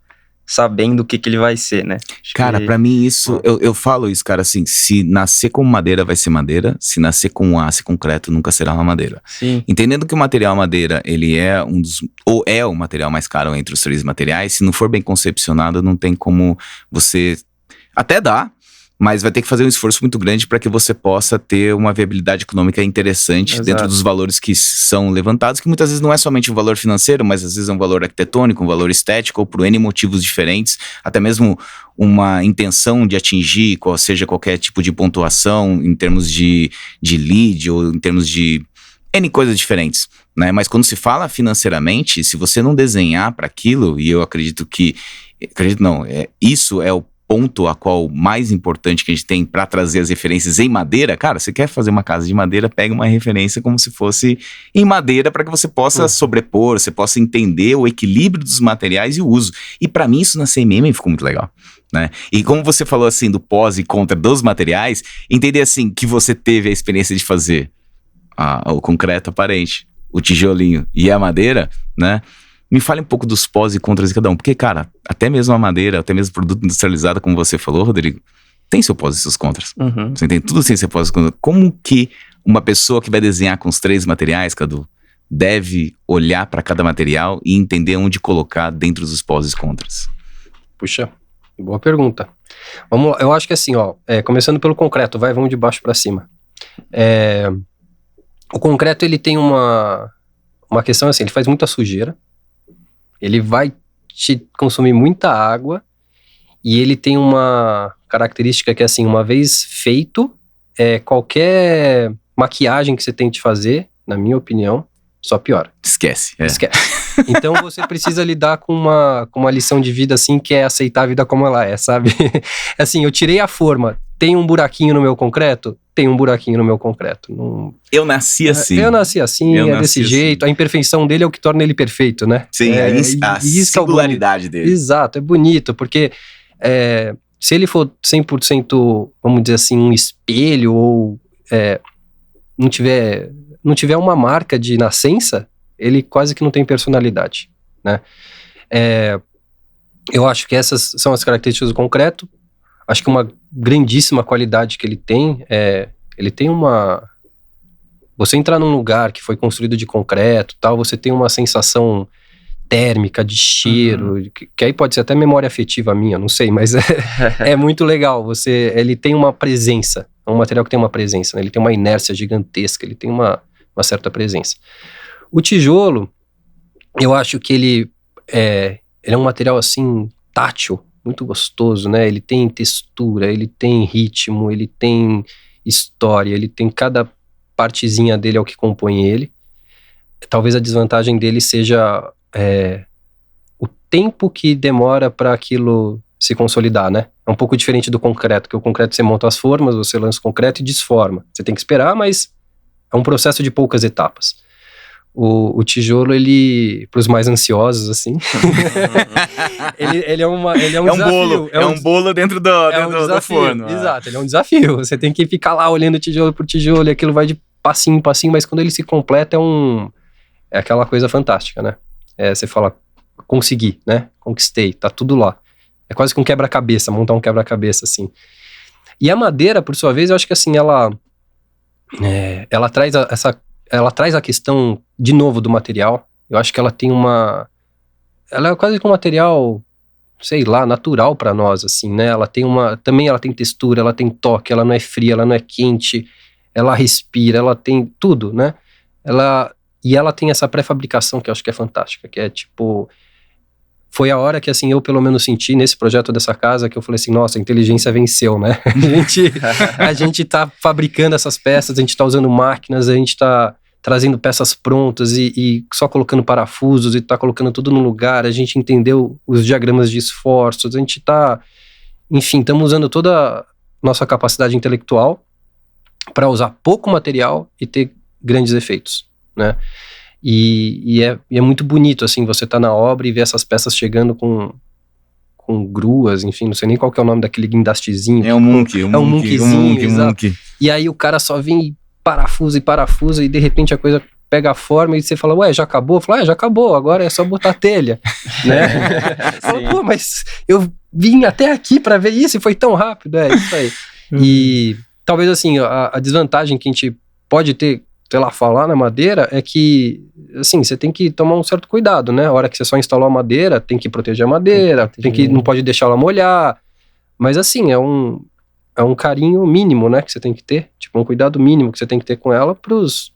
sabendo o que ele vai ser, né? Cara, pra mim isso, eu falo isso, cara, assim, se nascer com madeira vai ser madeira, se nascer com aço e concreto nunca será uma madeira. Sim. Entendendo que o material madeira, ele é o material mais caro entre os 3 materiais, se não for bem concepcionado, não tem como você, até dá, mas vai ter que fazer um esforço muito grande para que você possa ter uma viabilidade econômica interessante. Exato. Dentro dos valores que são levantados, que muitas vezes não é somente um valor financeiro, mas às vezes é um valor arquitetônico, um valor estético, ou por N motivos diferentes, até mesmo uma intenção de atingir, seja qualquer tipo de pontuação em termos de lead ou em termos de N coisas diferentes, né? Mas quando se fala financeiramente, se você não desenhar para aquilo, e eu acredito não, isso é o ponto a qual mais importante que a gente tem para trazer as referências em madeira. Cara, você quer fazer uma casa de madeira, pega uma referência como se fosse em madeira para que você possa sobrepor, você possa entender o equilíbrio dos materiais e o uso. E para mim isso na CMM ficou muito legal, né? E como você falou assim do pós e contra dos materiais, entender assim que você teve a experiência de fazer o concreto aparente, o tijolinho e a madeira, né? Me fale um pouco dos pós e contras de cada um. Porque, cara, até mesmo a madeira, até mesmo o produto industrializado, como você falou, Rodrigo, tem seu pós e seus contras. Uhum. Você tem tudo sem seu pós e contras. Como que uma pessoa que vai desenhar com os 3 materiais, Cadu, deve olhar para cada material e entender onde colocar dentro dos pós e contras? Puxa, boa pergunta. Vamos lá, eu acho que assim, começando pelo concreto, vamos de baixo para cima. O concreto, ele tem uma questão assim, ele faz muita sujeira, ele vai te consumir muita água, e ele tem uma característica que é assim, uma vez feito, qualquer maquiagem que você tente fazer, na minha opinião, só piora. Esquece. Esquece. Então você precisa lidar com uma lição de vida, assim, que é aceitar a vida como ela é, sabe? Assim, eu tirei a forma, tem um buraquinho no meu concreto? Tem um buraquinho no meu concreto. Não... Eu nasci assim. Eu nasci assim, é desse jeito. A imperfeição dele é o que torna ele perfeito, né? Sim, a singularidade dele. Exato, é bonito, porque se ele for 100%, vamos dizer assim, um espelho, ou não tiver uma marca de nascença, ele quase que não tem personalidade, né? Eu acho que essas são as características do concreto. Acho que uma grandíssima qualidade que ele tem você entrar num lugar que foi construído de concreto, tal, você tem uma sensação térmica, de cheiro, que aí pode ser até memória afetiva minha, não sei, mas é muito legal. Ele tem uma presença, é um material que tem uma presença, né? Ele tem uma inércia gigantesca, ele tem uma certa presença. O tijolo, eu acho que ele é um material assim, tátil, muito gostoso, né? Ele tem textura, ele tem ritmo, ele tem história, ele tem cada partezinha dele é o que compõe ele. Talvez a desvantagem dele seja o tempo que demora para aquilo se consolidar, né? É um pouco diferente do concreto, que o concreto você monta as formas, você lança o concreto e desforma. Você tem que esperar, mas é um processo de poucas etapas. O tijolo, ele, para os mais ansiosos, assim, ele é um desafio. É um bolo dentro do forno. Exato, ele é um desafio. Você tem que ficar lá olhando tijolo por tijolo, e aquilo vai de passinho em passinho, mas quando ele se completa é aquela coisa fantástica, né? Você fala, consegui, né? Conquistei, tá tudo lá. É quase que um quebra-cabeça, montar um quebra-cabeça, assim. E a madeira, por sua vez, eu acho que assim, ela traz a questão, de novo, do material. Eu acho que ela é quase que um material, sei lá, natural para nós, assim, né? Ela tem textura, ela tem toque, ela não é fria, ela não é quente, ela respira, ela tem tudo, né? E ela tem essa pré-fabricação que eu acho que é fantástica, que é tipo... Foi a hora que, assim, eu pelo menos senti nesse projeto dessa casa, que eu falei assim, nossa, a inteligência venceu, né? A gente tá fabricando essas peças, a gente tá usando máquinas, a gente tá trazendo peças prontas e só colocando parafusos e tá colocando tudo no lugar, a gente entendeu os diagramas de esforços, a gente tá... Enfim, estamos usando toda a nossa capacidade intelectual para usar pouco material e ter grandes efeitos, né? E é muito bonito, assim, você tá na obra e ver essas peças chegando com gruas, enfim, não sei nem qual que é o nome daquele guindastezinho. É um munkzinho. E aí o cara só vem e parafusa, e de repente a coisa pega a forma e você fala, ué, já acabou? Fala, já acabou, agora é só botar a telha, né? Fala, pô, mas eu vim até aqui pra ver isso e foi tão rápido, isso aí. E talvez, assim, a desvantagem que a gente pode ter, sei lá, falar na madeira é que, assim, você tem que tomar um certo cuidado, né? A hora que você só instalou a madeira, tem que proteger a madeira, não pode deixar ela molhar. Mas, assim, é um carinho mínimo, né, que você tem que ter, tipo, um cuidado mínimo que você tem que ter com ela pros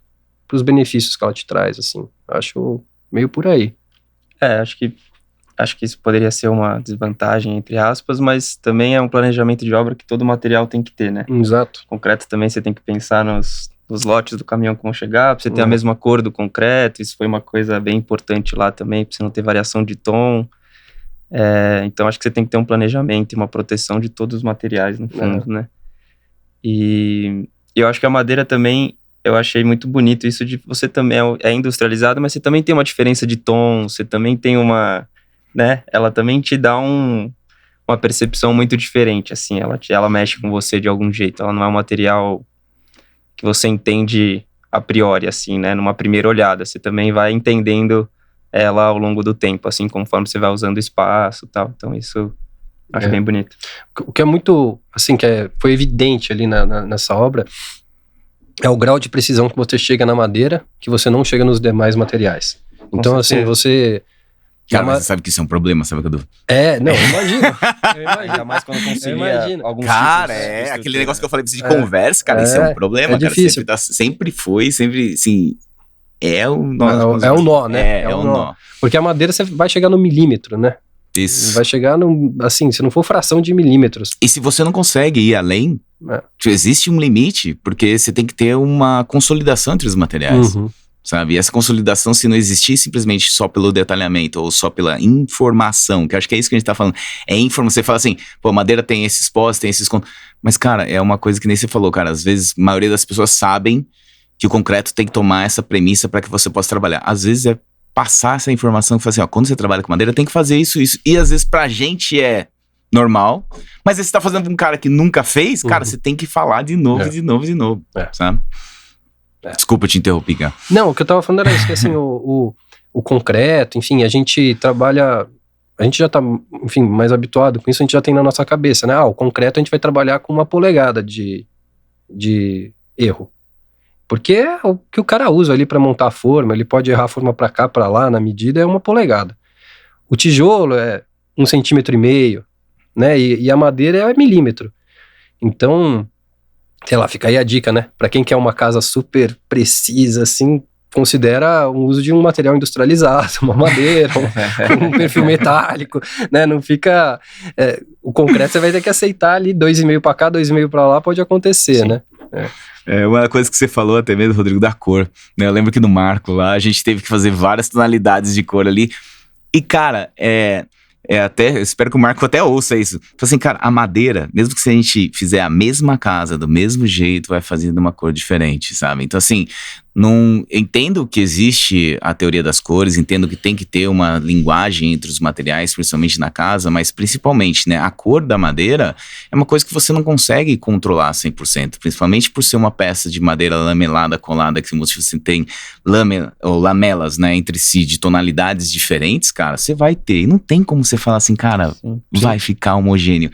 benefícios que ela te traz, assim. Acho meio por aí. Acho que isso poderia ser uma desvantagem, entre aspas, mas também é um planejamento de obra que todo material tem que ter, né? Exato. Concreto também você tem que pensar nos lotes do caminhão que vão chegar, pra você ter a mesma cor do concreto, isso foi uma coisa bem importante lá também, pra você não ter variação de tom. Então acho que você tem que ter um planejamento e uma proteção de todos os materiais no fundo, né? E eu acho que a madeira também, eu achei muito bonito isso de você também é industrializado, mas você também tem uma diferença de tom, você também tem né? Ela também te dá uma percepção muito diferente, assim, ela mexe com você de algum jeito, ela não é um material que você entende a priori, assim, né? Numa primeira olhada, você também vai entendendo ela ao longo do tempo, assim, conforme você vai usando o espaço e tal. Então isso acho bem bonito. O que é muito, assim, foi evidente ali nessa obra é o grau de precisão que você chega na madeira, que você não chega nos demais materiais. Então, assim, você... Cara, mas você sabe que isso é um problema, sabe, Cadu? Não, eu imagino. Ainda mais quando concilia alguns cara, aquele negócio que eu falei pra você de conversa, cara, isso é um problema, cara. Difícil. Sempre foi, assim, é o nó. É um nó, né? É um nó. Porque a madeira você vai chegar no milímetro, né? Isso. Vai chegar assim, se não for fração de milímetros. E se você não consegue ir além, existe um limite, porque você tem que ter uma consolidação entre os materiais. sabe? E essa consolidação, se não existir simplesmente só pelo detalhamento ou só pela informação, que eu acho que é isso que a gente tá falando, é informação. Você fala assim, pô, madeira tem esses pós, tem esses... Mas, cara, é uma coisa que nem você falou, cara, às vezes a maioria das pessoas sabem que o concreto tem que tomar essa premissa para que você possa trabalhar. Às vezes é passar essa informação que fala assim, ó, quando você trabalha com madeira tem que fazer isso, e às vezes pra gente é normal, mas aí você tá fazendo pra um cara que nunca fez, cara, você tem que falar de novo, de novo, sabe? Desculpa te interromper, cara. Não, o que eu tava falando era isso, que assim, o concreto, enfim, a gente trabalha, a gente já tá, enfim, mais habituado com isso, a gente já tem na nossa cabeça, né? O concreto a gente vai trabalhar com 1 polegada de erro. Porque é o que o cara usa ali para montar a forma, ele pode errar a forma para cá, para lá, na medida é 1 polegada. O tijolo é 1,5 centímetros, né? E a madeira é milímetro. Então, sei lá, fica aí a dica, né? Para quem quer uma casa super precisa, assim, considera o uso de um material industrializado, uma madeira, um perfil metálico, né? Não fica... o concreto você vai ter que aceitar ali, 2,5 para cá, 2,5 para lá, pode acontecer, né? Uma coisa que você falou até mesmo, Rodrigo, da cor, né? Eu lembro que no Marco lá, a gente teve que fazer várias tonalidades de cor ali. E, cara, até, eu espero que o Marco até ouça isso. Falei assim, cara, a madeira, mesmo que se a gente fizer a mesma casa, do mesmo jeito, vai fazendo uma cor diferente, sabe? Então, assim, entendo que existe a teoria das cores, entendo que tem que ter uma linguagem entre os materiais, principalmente na casa, mas principalmente, né, a cor da madeira é uma coisa que você não consegue controlar 100%, principalmente por ser uma peça de madeira lamelada, colada, que você tem lamelas, né, entre si, de tonalidades diferentes, cara, você vai ter, e não tem como você falar assim, cara, vai ficar homogêneo.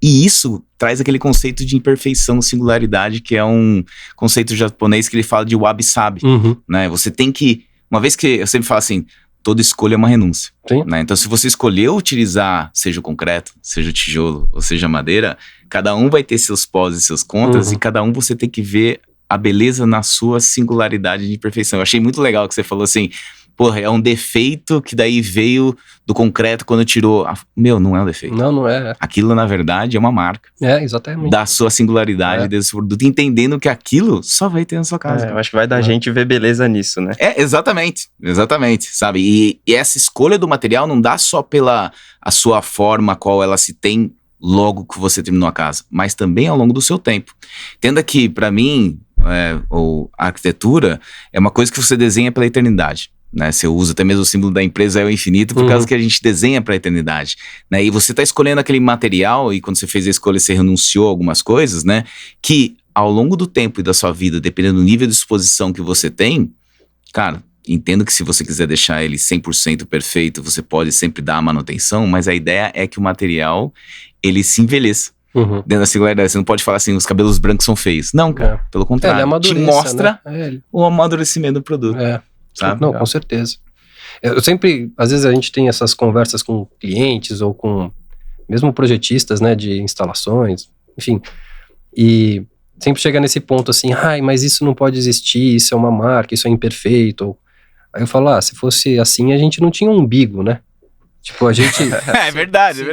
E isso traz aquele conceito de imperfeição, singularidade, que é um conceito japonês que ele fala de wabi-sabi, né? Você tem que, uma vez que eu sempre falo assim, toda escolha é uma renúncia, né? Então se você escolheu utilizar, seja o concreto, seja o tijolo, ou seja a madeira, cada um vai ter seus pós e seus contras, e cada um você tem que ver a beleza na sua singularidade de imperfeição. Eu achei muito legal que você falou assim, porra, é um defeito que daí veio do concreto quando tirou. Meu, não é um defeito. Não é. Aquilo, na verdade, é uma marca. Exatamente. Da sua singularidade, desse produto, entendendo que aquilo só vai ter na sua casa. Eu acho que vai dar gente ver beleza nisso, né? Exatamente, sabe? E essa escolha do material não dá só pela a sua forma, qual ela se tem logo que você terminou a casa, mas também ao longo do seu tempo. Entenda que, pra mim, a arquitetura é uma coisa que você desenha pela eternidade. Né, você usa até mesmo o símbolo da empresa é o infinito por causa que a gente desenha para a eternidade, né, e você está escolhendo aquele material e quando você fez a escolha você renunciou a algumas coisas, né, que ao longo do tempo e da sua vida, dependendo do nível de exposição que você tem, cara, entendo que se você quiser deixar ele 100% perfeito, você pode sempre dar a manutenção, mas a ideia é que o material ele se envelheça. Dentro da singularidade, você não pode falar assim, os cabelos brancos são feios. Não, cara, pelo contrário, te mostra, né, o amadurecimento do produto. Sabe? Não, com certeza. Eu sempre, às vezes a gente tem essas conversas com clientes ou com mesmo projetistas, né, de instalações, enfim, e sempre chega nesse ponto assim, mas isso não pode existir, isso é uma marca, isso é imperfeito. Aí eu falo, se fosse assim a gente não tinha um umbigo, né? Tipo, a gente... É verdade.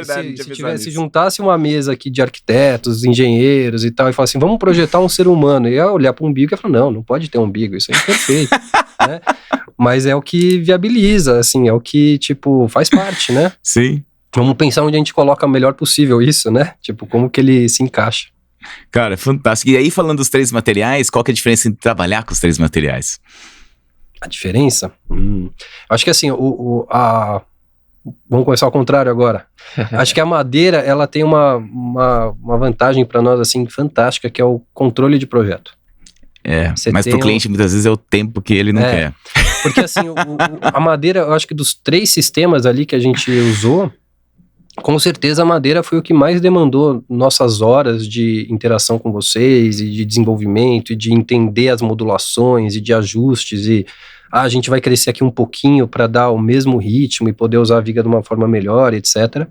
Se juntasse uma mesa aqui de arquitetos, engenheiros e tal, e falasse assim, vamos projetar um ser humano, e eu ia olhar para o umbigo e ia falar, não pode ter um umbigo, isso é imperfeito, né? Mas é o que viabiliza, assim, é o que, tipo, faz parte, né? Sim. Vamos pensar onde a gente coloca o melhor possível isso, né? Tipo, como que ele se encaixa. Cara, é fantástico. E aí, falando dos 3 materiais, qual que é a diferença entre trabalhar com os 3 materiais? A diferença? Acho que assim, vamos começar ao contrário agora. Acho que a madeira, ela tem uma vantagem para nós, assim, fantástica, que é o controle de projeto. Mas pro cliente, muitas vezes, é o tempo que ele não quer. Porque, assim, a madeira, eu acho que dos 3 sistemas ali que a gente usou, com certeza a madeira foi o que mais demandou nossas horas de interação com vocês, e de desenvolvimento, e de entender as modulações, e de ajustes, e... a gente vai crescer aqui um pouquinho para dar o mesmo ritmo e poder usar a viga de uma forma melhor, etc.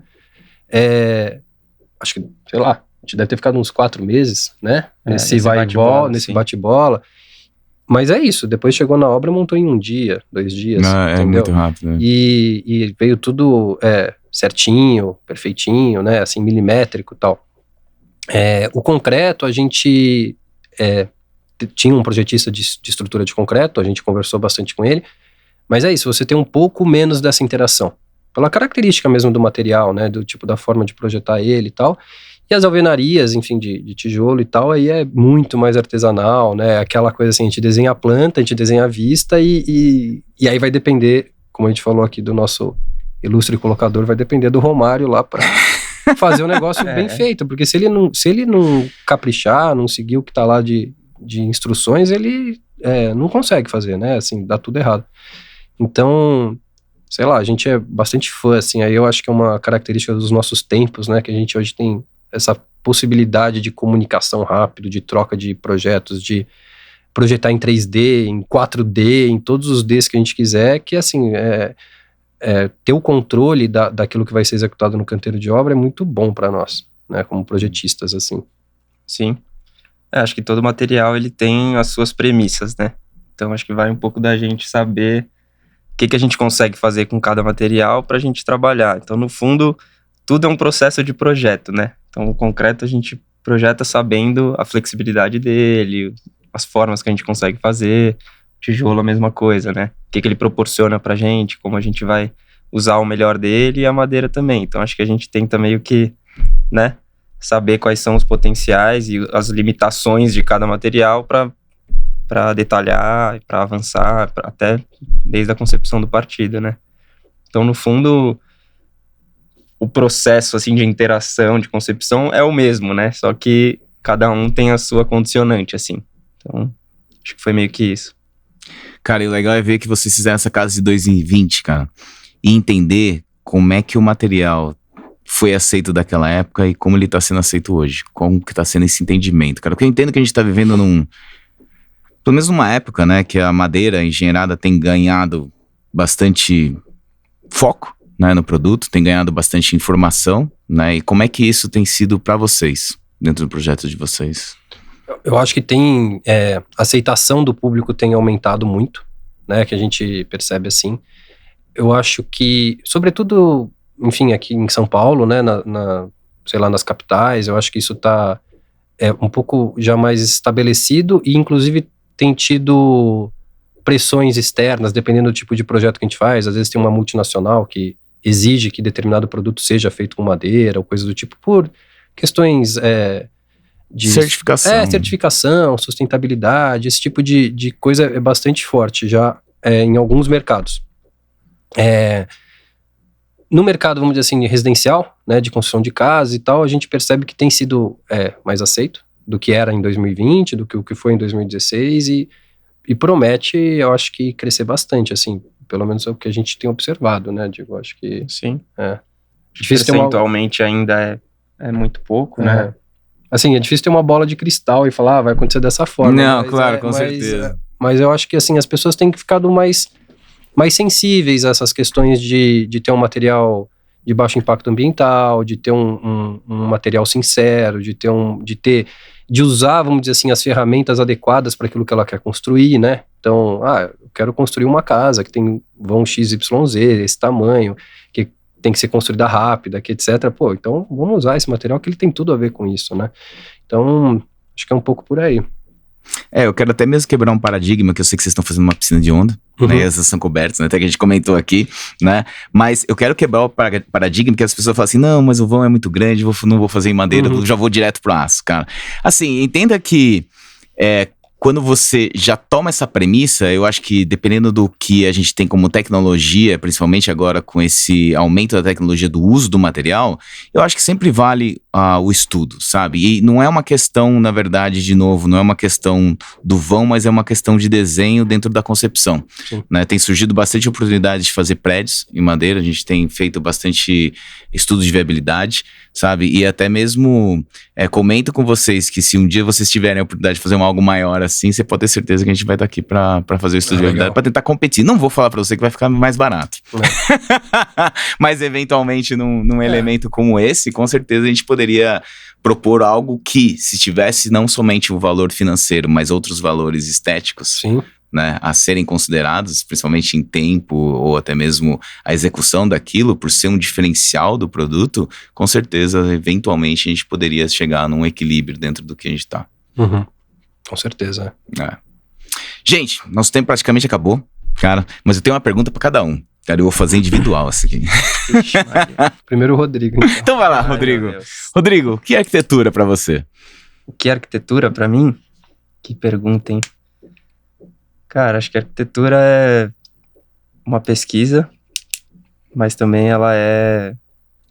Acho que, sei lá, a gente deve ter ficado uns 4 meses, né? Nesse vai e volta, nesse bate-bola. Mas é isso, depois chegou na obra, montou em 1 dia, 2 dias, entendeu? É muito rápido. Né? E veio tudo certinho, perfeitinho, né? Assim, milimétrico e tal. O concreto, a gente... tinha um projetista de estrutura de concreto, a gente conversou bastante com ele, mas é isso, você tem um pouco menos dessa interação, pela característica mesmo do material, né, do tipo da forma de projetar ele e tal, e as alvenarias, enfim, de tijolo e tal, aí é muito mais artesanal, né, aquela coisa assim, a gente desenha a planta, a gente desenha a vista e aí vai depender, como a gente falou aqui do nosso ilustre colocador, vai depender do Romário lá para fazer um negócio bem feito, porque se ele não caprichar, não seguir o que tá lá de instruções, ele não consegue fazer, né, assim, dá tudo errado. Então, sei lá, a gente é bastante fã, assim, aí eu acho que é uma característica dos nossos tempos, né, que a gente hoje tem essa possibilidade de comunicação rápido, de troca de projetos, de projetar em 3D, em 4D, em todos os Ds que a gente quiser, que assim, ter o controle daquilo que vai ser executado no canteiro de obra é muito bom para nós, né, como projetistas, assim. Sim. Acho que todo material, ele tem as suas premissas, né? Então, acho que vai um pouco da gente saber o que a gente consegue fazer com cada material pra gente trabalhar. Então, no fundo, tudo é um processo de projeto, né? Então, o concreto a gente projeta sabendo a flexibilidade dele, as formas que a gente consegue fazer. O tijolo a mesma coisa, né? O que ele proporciona pra gente, como a gente vai usar o melhor dele, e a madeira também. Então, acho que a gente tenta meio que, né, saber quais são os potenciais e as limitações de cada material para detalhar, para avançar, até desde a concepção do partido, né? Então, no fundo, o processo, assim, de interação, de concepção é o mesmo, né? Só que cada um tem a sua condicionante, assim. Então, acho que foi meio que isso. Cara, e o legal é ver que vocês fizeram essa casa de 2020, cara, e entender como é que o material foi aceito daquela época e como ele tá sendo aceito hoje, como que tá sendo esse entendimento, cara. Porque eu entendo que a gente tá vivendo pelo menos numa época, né, que a madeira engenheirada tem ganhado bastante foco, né, no produto, tem ganhado bastante informação, né, e como é que isso tem sido para vocês, dentro do projeto de vocês? Eu acho que tem, a aceitação do público tem aumentado muito, né, que a gente percebe assim. Eu acho que, sobretudo, enfim, aqui em São Paulo, né, sei lá, nas capitais, eu acho que isso tá um pouco já mais estabelecido e, inclusive, tem tido pressões externas, dependendo do tipo de projeto que a gente faz. Às vezes tem uma multinacional que exige que determinado produto seja feito com madeira ou coisa do tipo, por questões de certificação. Certificação, sustentabilidade, esse tipo de coisa é bastante forte já em alguns mercados. No mercado, vamos dizer assim, residencial, né, de construção de casa e tal, a gente percebe que tem sido mais aceito do que era em 2020, do que o que foi em 2016 e promete, eu acho que crescer bastante, assim, pelo menos é o que a gente tem observado, né, Diego, acho que... Sim. Difícil percentualmente ainda é muito pouco, né? Assim, é difícil ter uma bola de cristal e falar, vai acontecer dessa forma. Não, claro, com certeza. Mas eu acho que, assim, as pessoas têm ficado mais sensíveis a essas questões de ter um material de baixo impacto ambiental, de ter um material sincero, de usar, vamos dizer assim, as ferramentas adequadas para aquilo que ela quer construir, né? Então, eu quero construir uma casa que tem vão XYZ, esse tamanho, que tem que ser construída rápida, que etc. Pô, então vamos usar esse material que ele tem tudo a ver com isso, né? Então, acho que é um pouco por aí. Eu quero até mesmo quebrar um paradigma, que eu sei que vocês estão fazendo uma piscina de onda, né, e essas são cobertas, né, até que a gente comentou aqui, né, mas eu quero quebrar o paradigma, que as pessoas falam assim, não, mas o vão é muito grande, não vou fazer em madeira, já vou direto pro aço, cara. Assim, entenda que quando você já toma essa premissa, eu acho que dependendo do que a gente tem como tecnologia, principalmente agora com esse aumento da tecnologia do uso do material, eu acho que sempre vale o estudo, sabe? E não é uma questão, na verdade, de novo, não é uma questão do vão, mas é uma questão de desenho dentro da concepção, né? Tem surgido bastante oportunidade de fazer prédios em madeira, a gente tem feito bastante estudos de viabilidade, sabe? E até mesmo comento com vocês que se um dia vocês tiverem a oportunidade de fazer algo maior assim, você pode ter certeza que a gente vai estar aqui pra fazer o estudo de viabilidade, pra tentar competir. Não vou falar pra você que vai ficar mais barato. Mas eventualmente num elemento como esse, com certeza a gente poderia propor algo que, se tivesse não somente o valor financeiro, mas outros valores estéticos, né, a serem considerados, principalmente em tempo ou até mesmo a execução daquilo, por ser um diferencial do produto, com certeza, eventualmente a gente poderia chegar num equilíbrio dentro do que a gente está. Com certeza. Gente, nosso tempo praticamente acabou, cara, mas eu tenho uma pergunta pra cada um. Cara, eu vou fazer individual essa aqui. Ixi, Maria. Primeiro o Rodrigo, então. Então vai lá, Ai, Rodrigo. meu Deus. Rodrigo, o que é arquitetura pra você? O que é arquitetura pra mim? Que pergunta, hein? Cara, acho que a arquitetura é uma pesquisa, mas também ela é,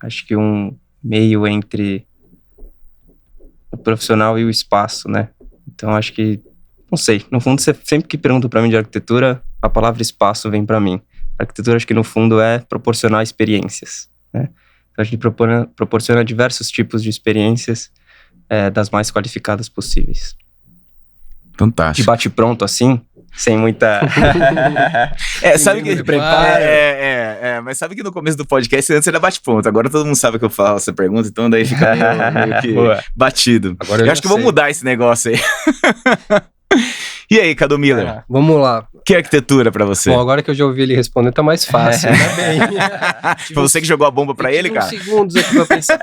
acho que um meio entre o profissional e o espaço, né? Então acho que, não sei, no fundo, sempre que perguntam pra mim de arquitetura, a palavra espaço vem pra mim. A arquitetura acho que no fundo é proporcionar experiências, né? Então a gente proporciona diversos tipos de experiências, das mais qualificadas possíveis. De Fantástico. bate pronto assim, sem muita... Sabe que... preparo. Mas sabe que no começo do podcast antes era bate-ponto. Agora todo mundo sabe que eu falo essa pergunta, então daí fica meio que Boa. batido. Agora Eu já acho que vou sei. mudar esse negócio aí. E aí, Cadu Miller, Vamos lá. o que é arquitetura pra você? Bom, agora que eu já ouvi ele responder, tá mais fácil. Ainda bem. Foi você que jogou a bomba pra ele, cara? Uns segundos aqui pra pensar.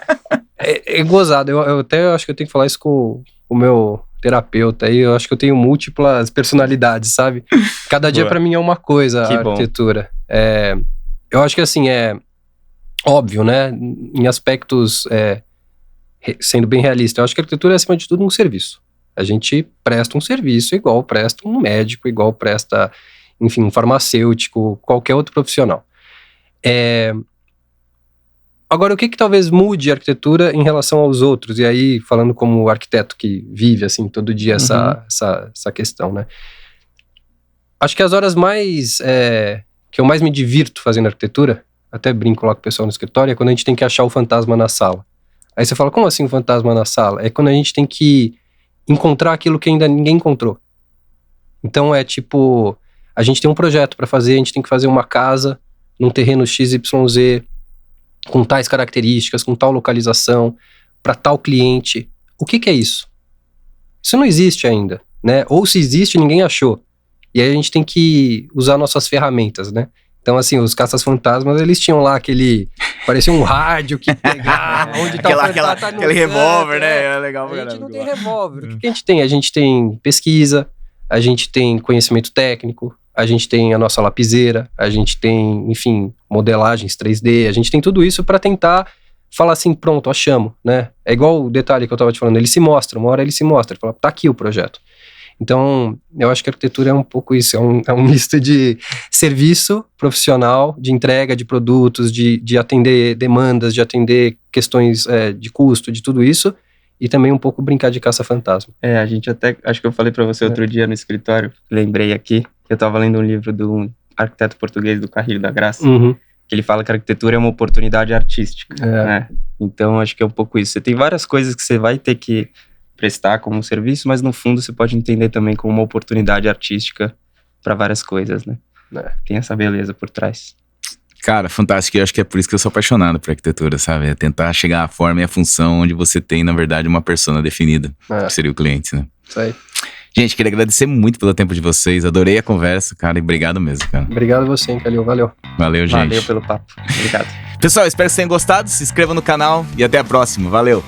É gozado. Eu até acho que eu tenho que falar isso com o meu terapeuta aí. Eu acho que eu tenho múltiplas personalidades, sabe? Cada dia Boa. pra mim é uma coisa, Que a bom. arquitetura. Eu acho que assim, é óbvio, né? Em aspectos, sendo bem realista, eu acho que a arquitetura é acima de tudo um serviço. A gente presta um serviço igual presta um médico, igual presta, enfim, um farmacêutico, qualquer outro profissional. Agora, o que talvez mude a arquitetura em relação aos outros? E aí, falando como arquiteto que vive, assim, todo dia essa questão, né? Acho que as horas mais... que eu mais me divirto fazendo arquitetura, até brinco lá com o pessoal no escritório, é quando a gente tem que achar o fantasma na sala. Aí você fala, como assim o fantasma na sala? É quando a gente tem que encontrar aquilo que ainda ninguém encontrou. Então é tipo, a gente tem um projeto para fazer, a gente tem que fazer uma casa num terreno XYZ, com tais características, com tal localização, para tal cliente. O que é isso? Isso não existe ainda, né? Ou se existe, ninguém achou. E aí a gente tem que usar nossas ferramentas, né? Então, assim, os caças-fantasmas, eles tinham lá parecia um rádio que pegava, onde tá o fantasma, tá no aquele canto, revólver, né? Era legal pra A gente não caramba. tem revólver. O que a gente tem? A gente tem pesquisa, a gente tem conhecimento técnico, a gente tem a nossa lapiseira, a gente tem, enfim, modelagens 3D, a gente tem tudo isso para tentar falar assim, pronto, achamos, né? É igual o detalhe que eu tava te falando, ele se mostra, uma hora ele se mostra, ele fala, tá aqui o projeto. Então, eu acho que a arquitetura é um pouco isso, é um misto de serviço profissional, de entrega de produtos, de atender demandas, de atender questões de custo, de tudo isso, e também um pouco brincar de caça-fantasma. A gente até, acho que eu falei pra você outro dia no escritório, lembrei aqui, que eu tava lendo um livro do arquiteto português, do Carrilho da Graça, Uhum. que ele fala que a arquitetura é uma oportunidade artística, né? Então, acho que é um pouco isso. Você tem várias coisas que você vai ter que prestar como um serviço, mas no fundo você pode entender também como uma oportunidade artística para várias coisas, né? Tem essa beleza por trás. Cara, fantástico. E eu acho que é por isso que eu sou apaixonado por arquitetura, sabe? É tentar chegar à forma e à função onde você tem, na verdade, uma persona definida, que seria o cliente, né? Isso aí. Gente, queria agradecer muito pelo tempo de vocês. Adorei a conversa, cara. E obrigado mesmo, cara. Obrigado a você, hein, Calil. Valeu. Valeu, gente. Valeu pelo papo. Obrigado. Pessoal, espero que vocês tenham gostado. Se inscreva no canal e até a próxima. Valeu.